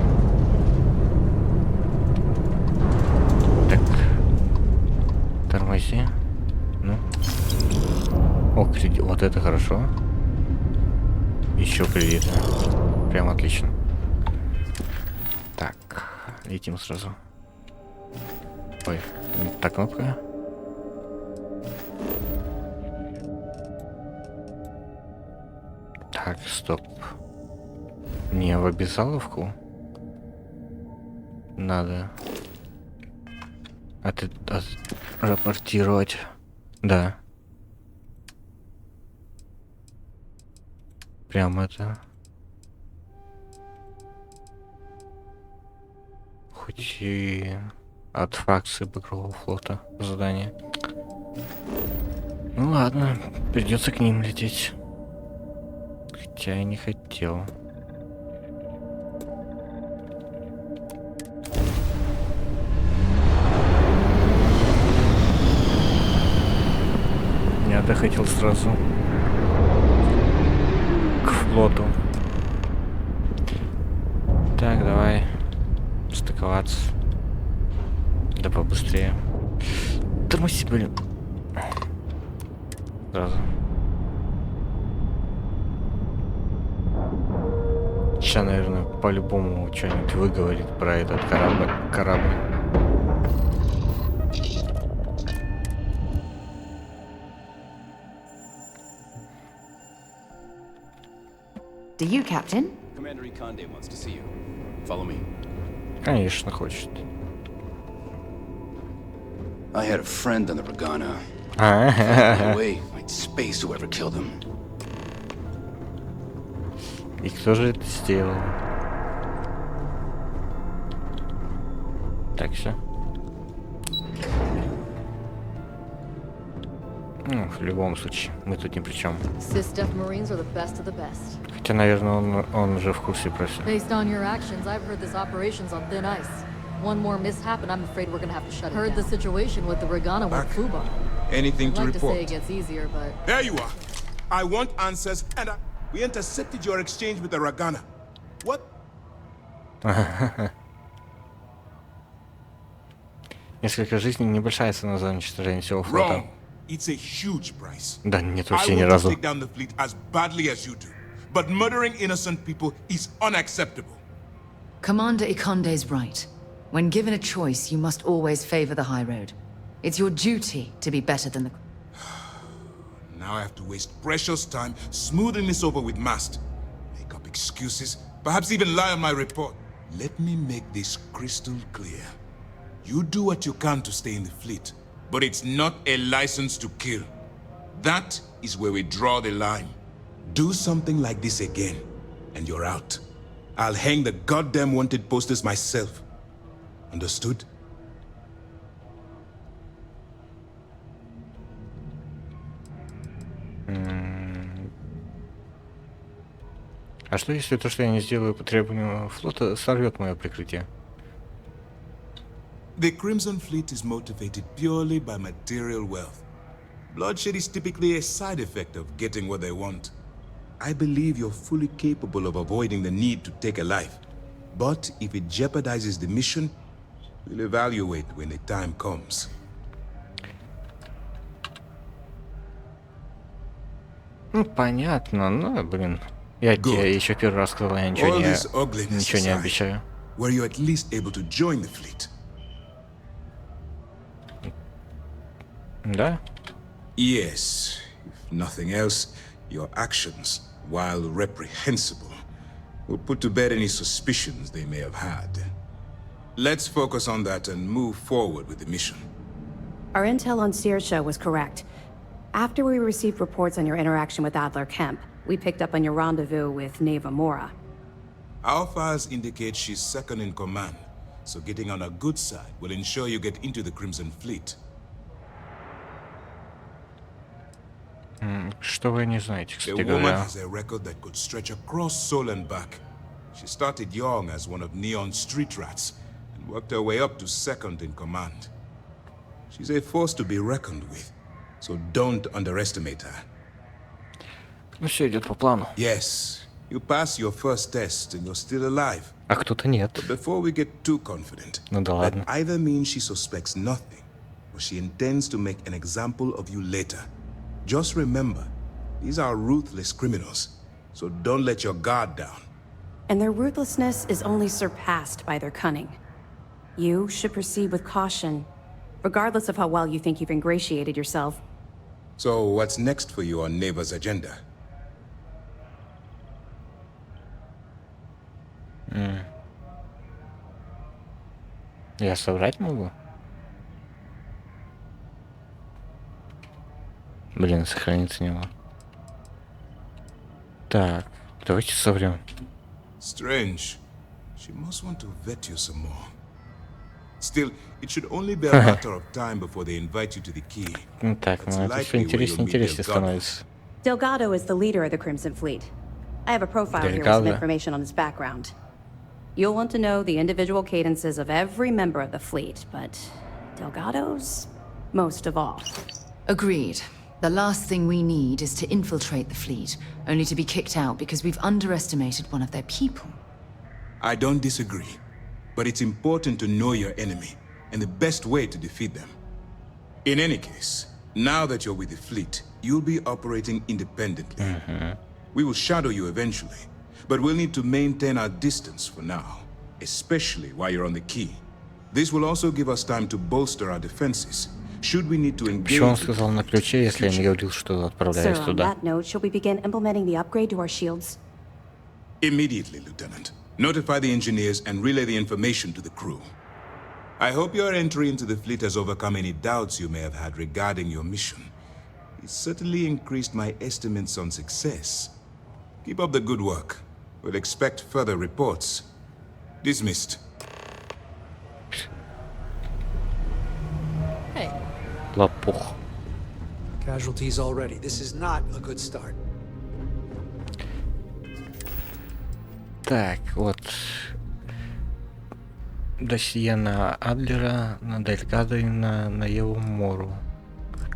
Так. Тормози. Ну. О, кредит. Вот это хорошо. Еще кредиты. Прям отлично. Так. Летим сразу. Ой. Так, кнопка. Так, стоп. Мне в обязаловку надо рапортировать. Да. Прям это. Хоть и от фракции Багрового флота задание. Ну ладно, придется к ним лететь. Хотя я не хотел. Я-то хотел сразу к флоту. Так, давай стыковаться. Да побыстрее. Тормози, блин. Сразу. Сейчас, наверное, по-любому что-нибудь выговорит про этот корабль. Do you, Captain? Commander Ikonde wants to see you. Follow me. Конечно, хочет. I had a friend on the Regana. Away, like space whoever killed him. И кто же это сделал? Так, все. Ну, в любом случае, мы тут ни при чем. Хотя, наверное, он уже в курсе про все. One more mishap and I'm afraid we're gonna have to shut it down. Heard the situation with the Regana with Fuba. Anything to I'd like report? to say it gets easier, but... There you are. I want answers, and we intercepted your exchange with the Regana. What? Несколько жизней, небольшая цена за уничтожение всего флота. It's a huge price. Да, нет вообще ни разу. I want to take down the fleet as badly as you do. but murdering innocent people is unacceptable. Commander Ikonde's right. When given a choice, you must always favor the high road. It's your duty to be better than the... Now I have to waste precious time smoothing this over with Mast. Make up excuses, perhaps even lie on my report. Let me make this crystal clear. You do what you can to stay in the fleet, but it's not a license to kill. That is where we draw the line. Do something like this again, and you're out. I'll hang the goddamn wanted posters myself. Understood? А что если то, что я не сделаю по требованию флота, сорвет мое прикрытие? The Crimson Fleet is motivated purely by material wealth. Bloodshed is typically a side effect of getting what they want. I believe you're fully capable of avoiding the need to take a life. But if it jeopardizes the mission, we'll evaluate when the time comes. Ну, понятно, но, блин. Я тебе еще первый раз сказал, я ничего не обещаю. Were you at least able to join the fleet? Да? Yes. If nothing else, your actions, while reprehensible, will put to bed any suspicions they may have had. Let's focus on that and move forward with the mission. Our intel on Saoirse was correct. After we received reports on your interaction with Adler Kemp, we picked up on your rendezvous with Neva Mora. Our files indicate she's second in command, so getting on her good side will ensure you get into the Crimson Fleet. Что вы не знаете, The кстати woman говоря? has a record that could stretch across Seoul and back. She started young as one of Neon's street rats and worked her way up to second in command. She's a force to be reckoned with, so don't underestimate her. Ну все идет по плану. Yes, you passed your first test and you're still alive. А кто-то нет. But before we get too confident, Ну да that ладно. either means she suspects nothing, or she intends to make an example of you later. Just remember, these are ruthless criminals, so don't let your guard down. And their ruthlessness is only surpassed by their cunning. You should proceed with caution, regardless of how well you think you've ingratiated yourself. So what's next for you on Neva's agenda? Я соврать могу? Блин, сохраниться не могу. Так, давайте соврем. Strange. She must want to vet you some more. Still, it should only be a matter of time before they invite you to the key. Так, ну это все интереснее и интереснее становится. Delgado is the leader of the Crimson Fleet. I have a profile here with some information on his background. You'll want to know the individual cadences of every member of the fleet, but Delgado's most of all. Agreed. The last thing we need is to infiltrate the fleet, only to be kicked out because we've underestimated one of their people. I don't disagree, but it's important to know your enemy and the best way to defeat them. In any case, now that you're with the fleet, you'll be operating independently. We will shadow you eventually, but we'll need to maintain our distance for now, especially while you're on the key. This will also give us time to bolster our defenses. Should we need to engage... Почему он сказал на ключе, если я не говорил, что отправляюсь Sir, on туда? that note, shall we begin implementing the upgrade to our shields? Immediately, Lieutenant. Notify the engineers and relay the information to the crew. I hope your entry into the fleet has overcome any doubts you may have had regarding your mission. It certainly increased my estimates on success. Keep up the good work. We'll expect further reports. Dismissed. Hey. Лопух. Casualties already. This is not a good start. Так, вот. Досье на Адлера, на Делькадо и на Еву Мору.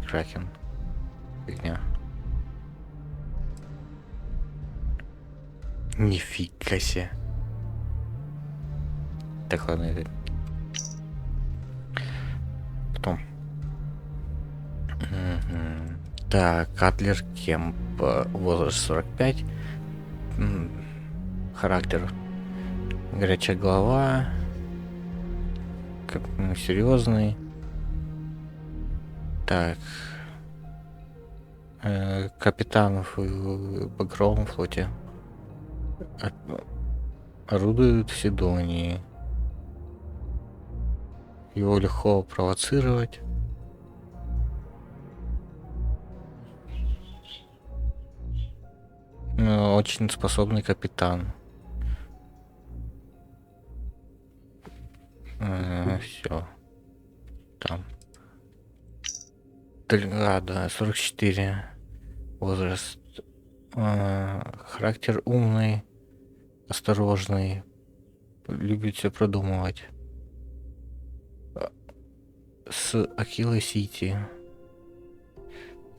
Кракен. Фигня. Нифига себе. Так, ладно, это... Потом. Так, Адлер Кемп, возраст 45. характер. Горячая голова, как серьезный. Так. Капитан в Багровом флоте. Орудует в Сидонии. Его легко провоцировать. Очень способный капитан. Все. Там. Да, 44. Возраст. Характер умный, осторожный, любит все продумывать. С Акила Сити.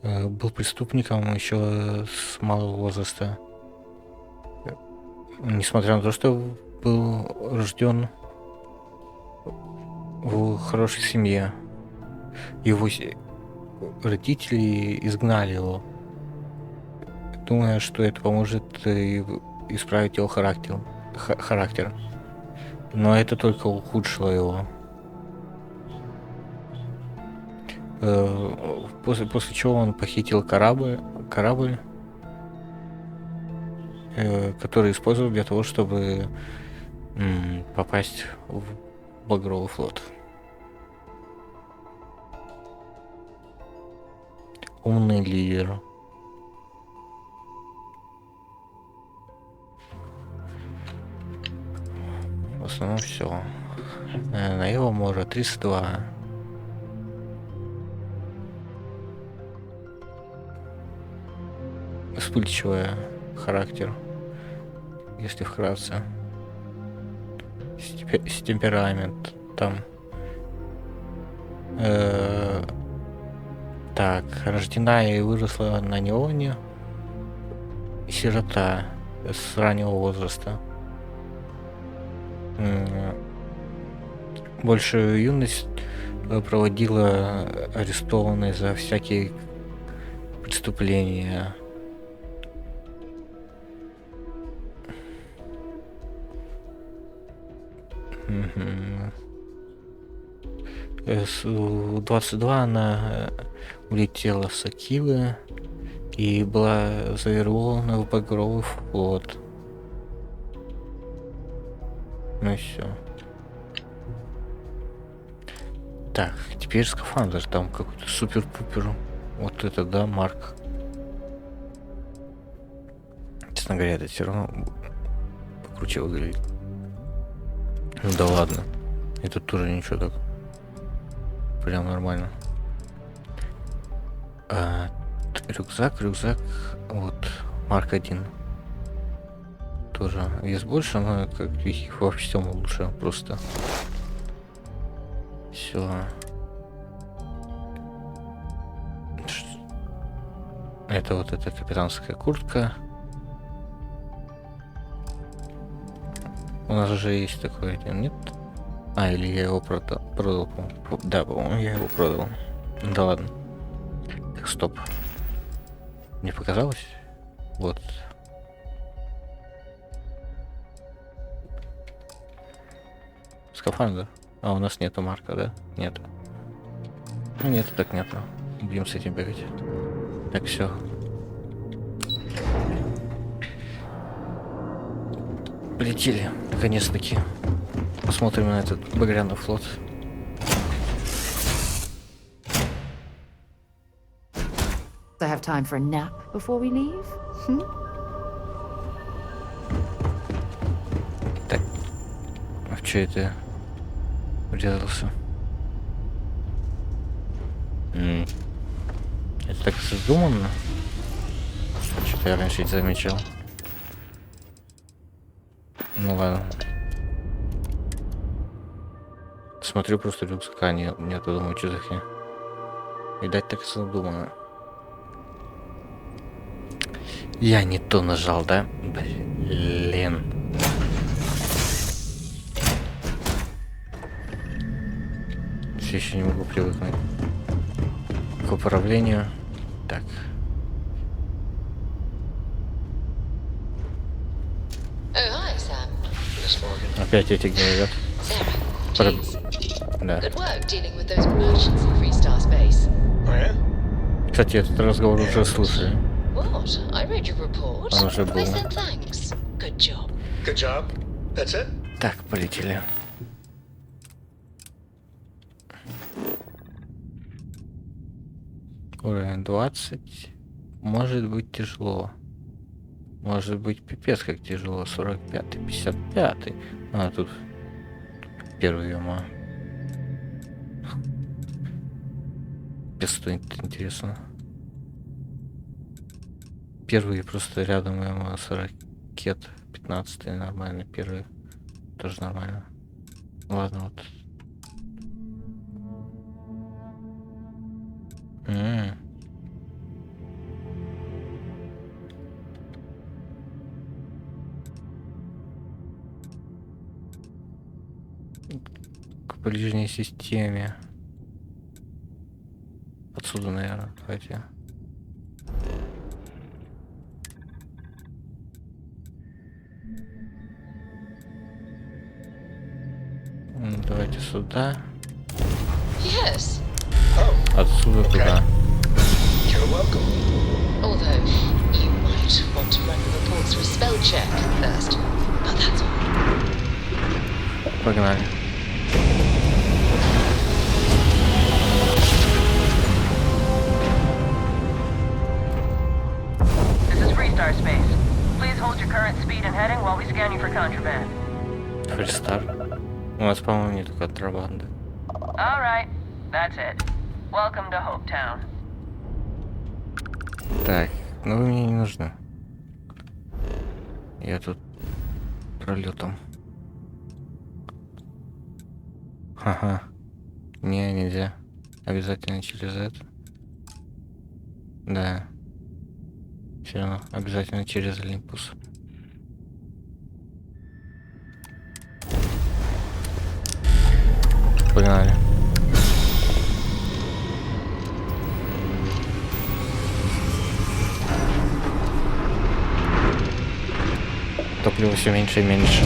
Был преступником еще с малого возраста. Несмотря на то, что был рожден в хорошей семье. Его родители изгнали его, думая, что это поможет исправить его характер. Но это только ухудшило его. После чего он похитил корабль, который использовал для того, чтобы попасть в Багровый флот. Умный лидер. В основном все. На его море 32. Вспыльчивый характер, если вкратце. С темперамент там. Так, рождена и выросла на Неоне. Сирота с раннего возраста. Большую юность проводила арестованной за всякие преступления. С 22 она улетела с Акилы и была завербована в Багровый флот. Ну и все. Так, теперь скафандр, там какой-то супер-пупер. Вот это, да, Марк. Честно говоря, это все равно покруче выглядит. Ну да ладно. Это тоже ничего так. Прям нормально. Рюкзак. Вот. Марк 1. Тоже вес больше, но как их во всем лучше просто. Все. Это вот эта капитанская куртка. У нас же есть такой один, нет? Или я его продал. Да, по-моему, я его продал. Да ладно. Так, стоп. Мне показалось? Вот. Скафандр. А у нас нету Марка, да? Нету. Ну нету, так нету. Будем с этим бегать. Так, все. Полетели, наконец-таки. Посмотрим на этот багряный флот. I have time for a nap before we leave? Так. А в чё это врезался? Это так задуманно? Что-то я раньше не замечал. Ну ладно. Смотрю, просто рюкзака нету, думаю, что за хрень. Видать, так задумано. Я не то нажал, да? Блин. Все еще не могу привыкнуть к управлению. Так. Опять эти говорят. Да. Кстати, этот разговор уже слышали. Он уже был. Так, полетели. Уровень 20. Может быть тяжело. Может быть пипец как тяжело. 45-й, 55-й. А, тут первый, ё-моё. Что интересно. Первый просто рядом ему с ракет. 15-й нормально. Первый тоже нормально. Ладно, вот. К ближней системе. Отсюда, наверное, давайте. Давайте сюда. Yes. Отсюда туда. Although you might want to run the reports for a spell check first, but that's all. Погнали. This is Freestar Space. Please hold your current speed and heading while we scan you for contraband. Freestar. У нас, по-моему, не только контрабанды. All right, that's it. Welcome to Hopetown. Так, ну вы мне не нужны. Я тут пролетом. Ага. Не, нельзя. Обязательно через это. Да. Все равно обязательно через Олимпус. Погнали. Топлива все меньше и меньше.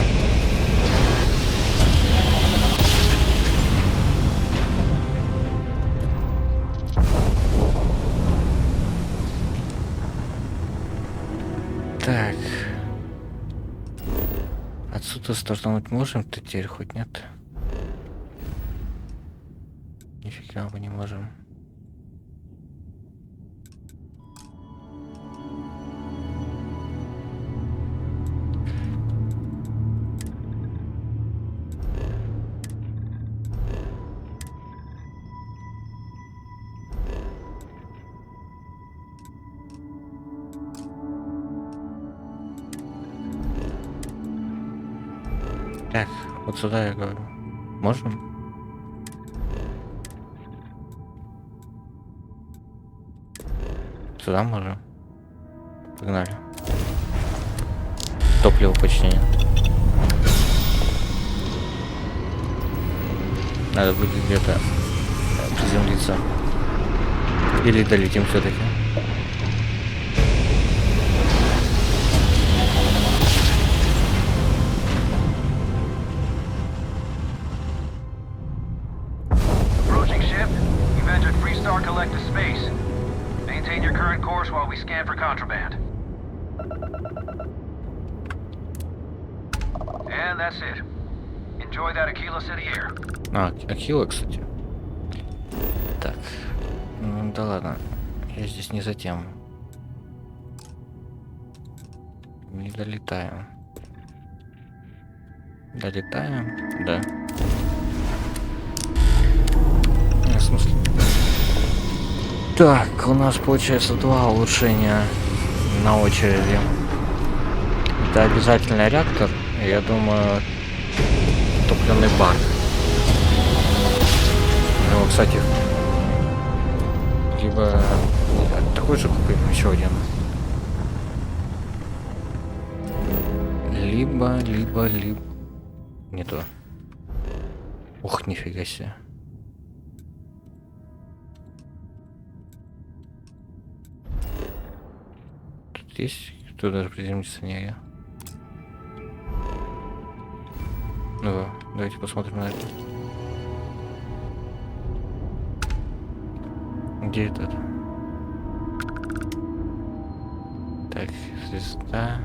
Так. Отсюда стартануть можем-то теперь хоть нет? Нифига мы не можем. Так, вот сюда я говорю. Можем? Сюда можем. Погнали. Топлива почти нет. Надо будет где-то приземлиться. Или долетим все-таки. Акила, кстати. Так. Ну, да ладно. Я здесь не затем. Не долетаем. Долетаем? Да. В смысле? Так, у нас получается 2 улучшения на очереди. Это обязательно реактор. Я думаю, топливный бак. Ну, кстати, либо такой же купим, еще один. Либо. Не то. Ух, нифига себе. Тут есть кто даже приземлиться не я. Ну, давайте посмотрим на это. Где этот? Так, звезда.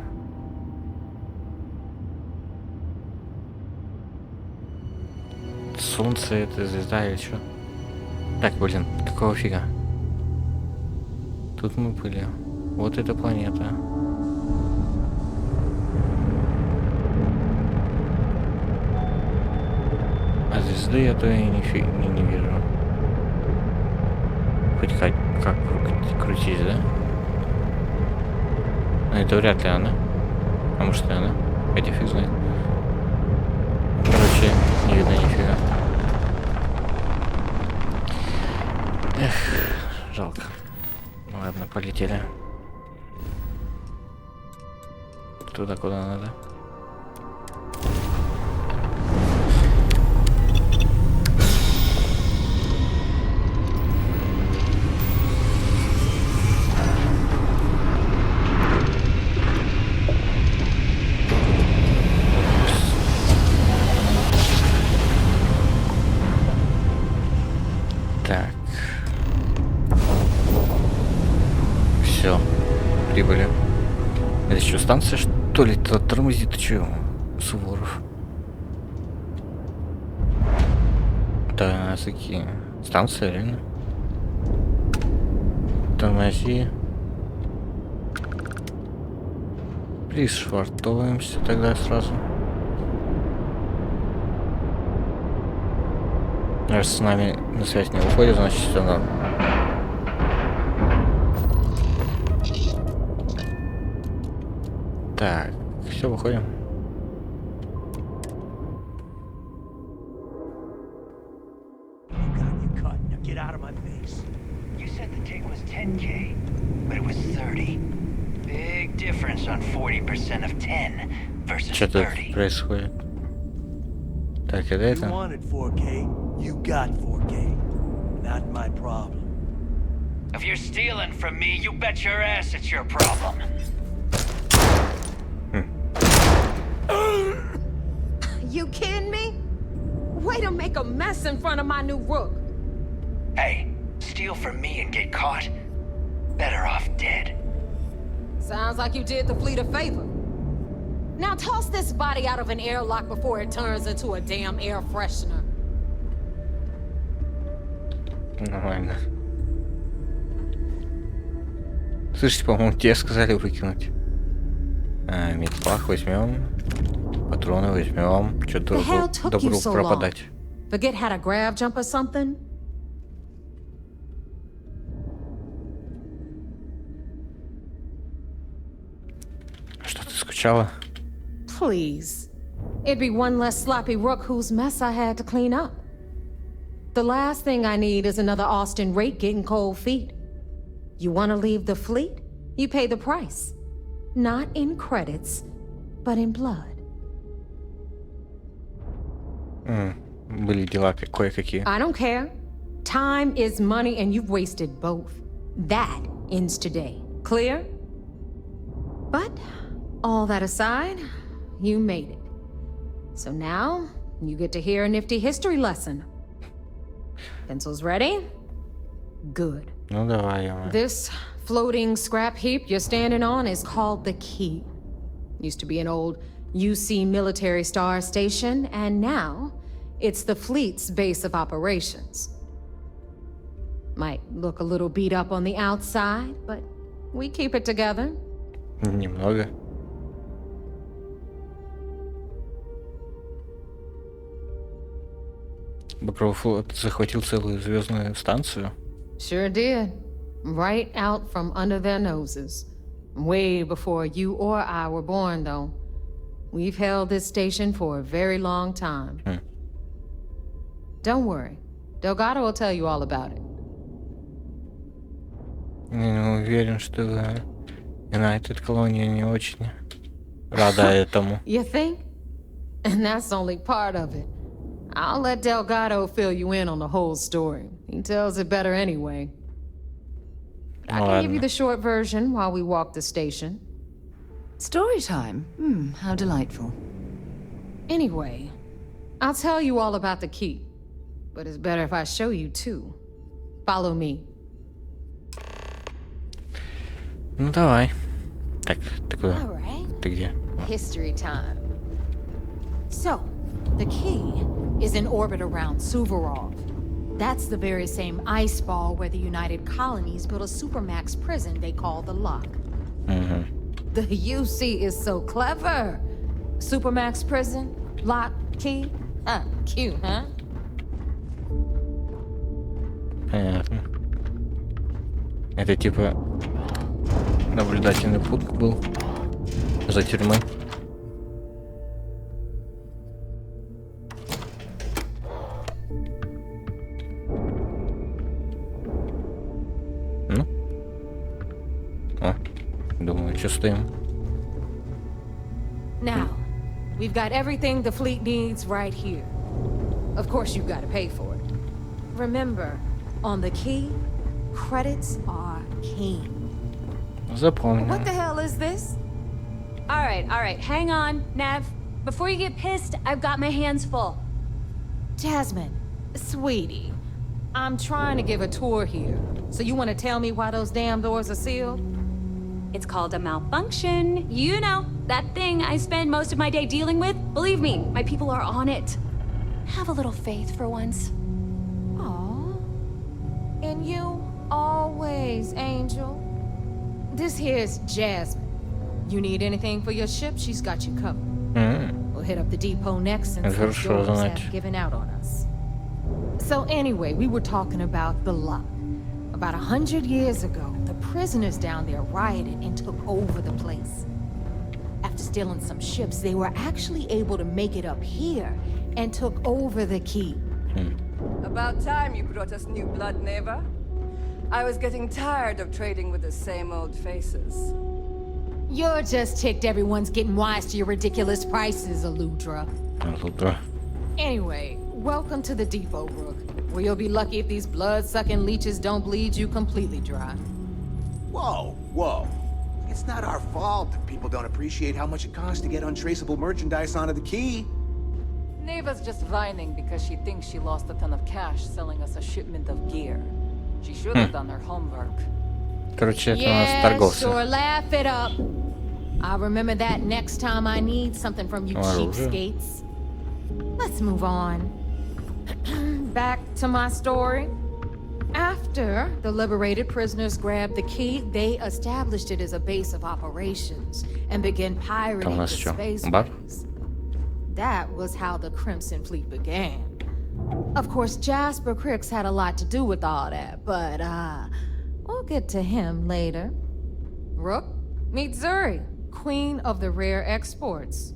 Солнце это звезда или что? Так, блин, какого фига? Тут мы были. Вот эта планета. А звезды я то и не вижу. Хоть как крутить, да? Но это вряд ли она. А может и она? Хотя фиг знает. Короче, не видно нифига. Эх, жалко. Ну ладно, полетели. Туда, куда надо. Прибыли. Это что, станция, что ли? Тормозит, ты чё? Суворов. Да, такие. Станция, реально. Тормози. Пришвартовываемся тогда сразу. Раз с нами на связь не уходит, значит все норм. Так, все, выходим. Что тут происходит? Так, это? If you're stealing from me, you bet your ass it's your problem. You kidding me? Way to make a mess in front of my new rook. Hey, steal from me and get caught? Better off dead. Sounds like you did the fleet a favor. Now toss this body out of an airlock before it turns into a damn air freshener. Нормально. Слышите, по-моему, тебе сказали выкинуть. Медпах возьмем. Патроны возьмем. Что-то добру пропадать. Forget how to grab jump or something? Что, ты скучала? Please. It'd be one less sloppy rook whose mess I had to clean up. The last thing I need is another Austin rake getting cold feet. You want to leave the fleet? You pay the price. Not in credits, but in blood. Были дела кое-какие. I don't care. Time is money and you've wasted both. That ends today. Clear? But, all that aside, you made it. So now, you get to hear a nifty history lesson. Pencils ready? Good. Ну давай, This floating scrap heap you're standing on is called the Key. Used to be an old UC military star station, and now it's the fleet's base of operations. Might look a little beat up on the outside, but we keep it together. Немного. Багровый флот захватил целую звездную станцию. Sure did. Right out from under their noses. Way before you or I were born, though. We've held this station for a very long time. Don't worry. Delgado will tell you all about it. Не уверен, что United колония не очень рада этому. You think? And that's only part of it. I'll let Delgado fill you in on the whole story. He tells it better anyway. I can give you the short version while we walk the station. Story time? How delightful. Anyway, I'll tell you all about the key, but it's better if I show you too. Follow me. Ну давай. Так, ты куда? Ты где? History time. So, the key is in orbit around Suvorov. That's the very same ice ball where the United Colonies built a supermax prison they call the Lock. The UC is so clever. Supermax prison, lock, key. Cute, huh? Понятно. Это типа наблюдательный пункт был за тюрьмой. Ну? О, думаю, что стоим. Now, we've got everything the fleet needs right here. Of course, you've got to pay for it. Remember, on the key, credits are king. Запомнил. What the hell is this? All right, hang on, Nev. Before you get pissed, I've got my hands full. Jasmine, sweetie, I'm trying to give a tour here. So you want to tell me why those damn doors are sealed? It's called a malfunction. You know, that thing I spend most of my day dealing with. Believe me, my people are on it. Have a little faith for once. Aw. And you always, Angel. This here's Jasmine. You need anything for your ship, she's got you covered. We'll hit up the depot next since the doors have given out on us. So anyway, we were talking about the Lock. About 100 years ago, the prisoners down there rioted and took over the place. After stealing some ships, they were actually able to make it up here and took over the key. About time you brought us new blood, Neva. I was getting tired of trading with the same old faces. You're just ticked everyone's getting wise to your ridiculous prices, Aludra. Anyway, welcome to the depot, Rook, where you'll be lucky if these blood-sucking leeches don't bleed you completely dry. Whoa. It's not our fault that people don't appreciate how much it costs to get untraceable merchandise onto the key. Neva's just whining because she thinks she lost a ton of cash selling us a shipment of gear. She should have done her homework. Короче, это у нас торговцы. Sure, laugh it up. I'll remember that next time I need something from you cheapskates. Let's move on. Back to my story. After the liberated prisoners grabbed the key, they established it as a base of operations and began pirating the spaceways. That was how the Crimson Fleet began. Of course, Jasper Cricks had a lot to do with all that, but we'll get to him later. Rook, meet Zuri, queen of the rare exports.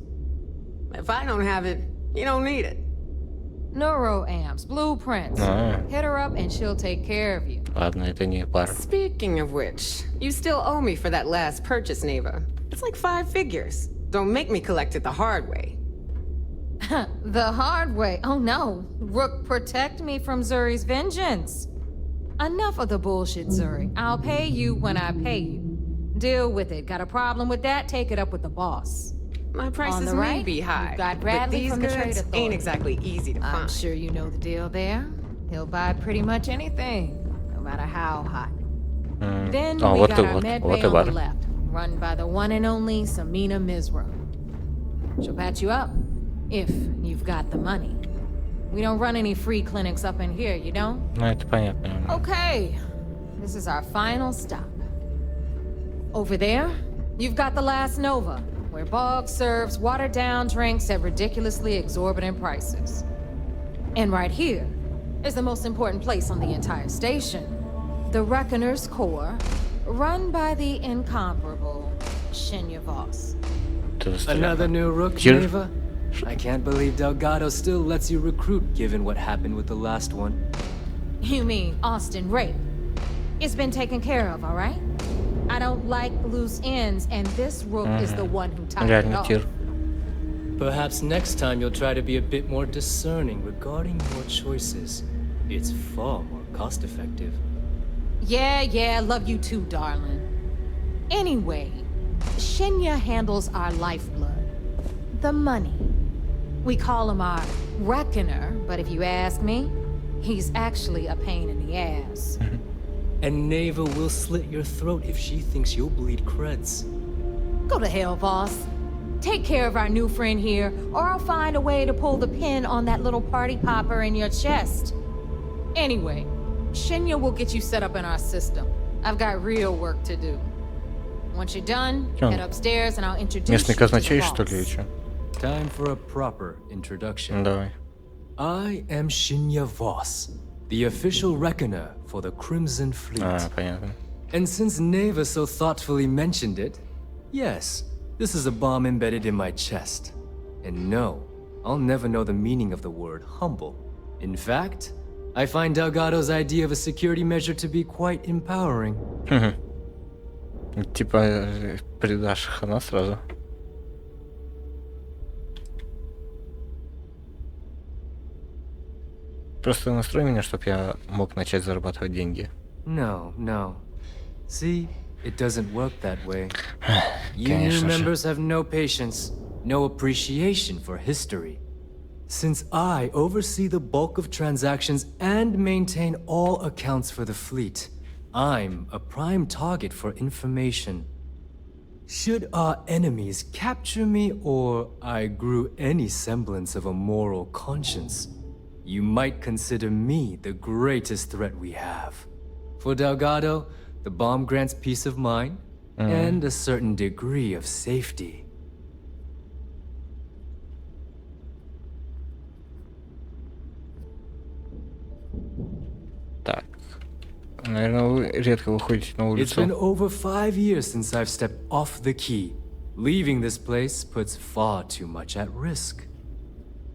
If I don't have it, you don't need it. Neuroamps, blueprints. Hit her up and she'll take care of you. Ладно, это не пара. Speaking of which, you still owe me for that last purchase, Neva. It's like 5 figures. Don't make me collect it the hard way. The hard way? Oh no. Rook, protect me from Zuri's vengeance. Enough of the bullshit, Zuri. I'll pay you when I pay you. Deal with it. Got a problem with that? Take it up with the boss. My prices may be high, got but these from the goods trade ain't exactly easy to find. I'm sure you know the deal there. He'll buy pretty much anything, no matter how hot. Then we got our med bay on the left, run by the one and only Samina Mizra. She'll patch you up, if you've got the money. We don't run any free clinics up in here, you don't? Ну, это понятно. Okay, this is our final stop. Over there, you've got the last Nova, where Bog serves watered-down drinks at ridiculously exorbitant prices. And right here is the most important place on the entire station, the Reckoner's Core, run by the incomparable Shinya Voss. Another new rook, Neva? I can't believe Delgado still lets you recruit, given what happened with the last one. You mean Austin Rape? It's been taken care of, all right? I don't like loose ends, and this rook is the one who tied it off. Perhaps next time you'll try to be a bit more discerning regarding your choices. It's far more cost-effective. Yeah, love you too, darling. Anyway, Shinya handles our lifeblood. The money. We call him our reckoner, but if you ask me, he's actually a pain in the ass. And Neva will slit your throat if she thinks you'll bleed creds. Go to hell, boss. Take care of our new friend here, or I'll find a way to pull the pin on that little party popper in your chest. Anyway, Shinya will get you set up in our system. I've got real work to do. Once you're done, head upstairs and I'll introduce you to the boss. Time for a proper introduction. Давай. I am Shinya Voss, the official reckoner for the Crimson Fleet. Понятно. And since Neva so thoughtfully mentioned it, yes, this is a bomb embedded in my chest. And no, I'll never know the meaning of the word humble. In fact, I find Delgado's idea of a security measure to be quite empowering. Типа, предашь хана сразу. Просто настрой меня, чтоб я мог начать зарабатывать деньги. No. See, it doesn't work that way. Union members have no patience, no appreciation for history. Since I oversee the bulk of transactions and maintain all accounts for the fleet, I'm a prime target for information. Should our enemies capture me or I grew any semblance of a moral conscience, you might consider me the greatest threat we have. For Delgado, the bomb grants peace of mind and a certain degree of safety. Так. Наверное, вы редко выходите на улицу. It's been over 5 years since I've stepped off the key. Leaving this place puts far too much at risk.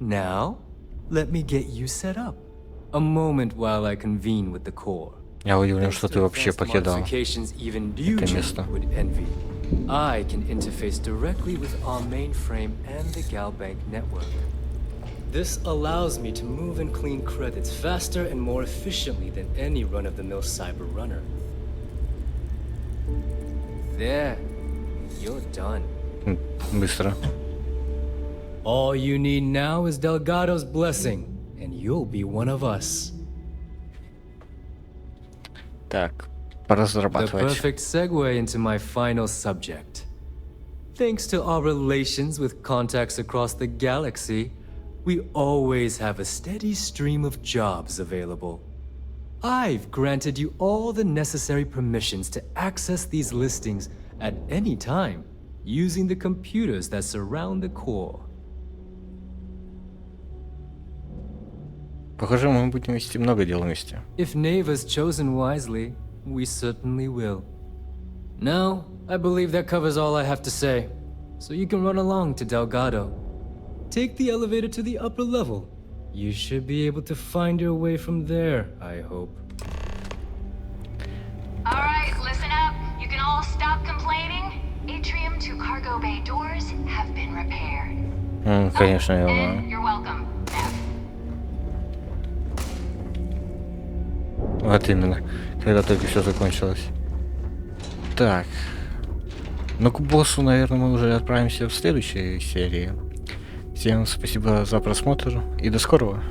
Now, let me get you set up. A moment while I convene with the core. Я удивлен, что ты вообще покидал это место. I can interface directly with our mainframe and the Galbank network. This allows me to move and clean credits faster and more efficiently than any run-of-the-mill cyber runner. There, you're done. Быстро. All you need now is Delgado's blessing, and you'll be one of us. Так, пора зарабатывать. The perfect segue into my final subject. Thanks to our relations with contacts across the galaxy, we always have a steady stream of jobs available. I've granted you all the necessary permissions to access these listings at any time, using the computers that surround the core. Похоже, мы будем вести много дел вместе. If Neva's chosen wisely, we certainly will. Now, I believe that covers all I have to say, so you can run along to Delgado. Take the elevator to the upper level. You should be able to find your way from there, I hope. Alright, listen up. You can all stop complaining. Atrium to cargo bay doors have been repaired. Конечно, я and you're welcome. Вот именно, когда только все закончилось. Так. Ну, к боссу, наверное, мы уже отправимся в следующей серии. Всем спасибо за просмотр и до скорого.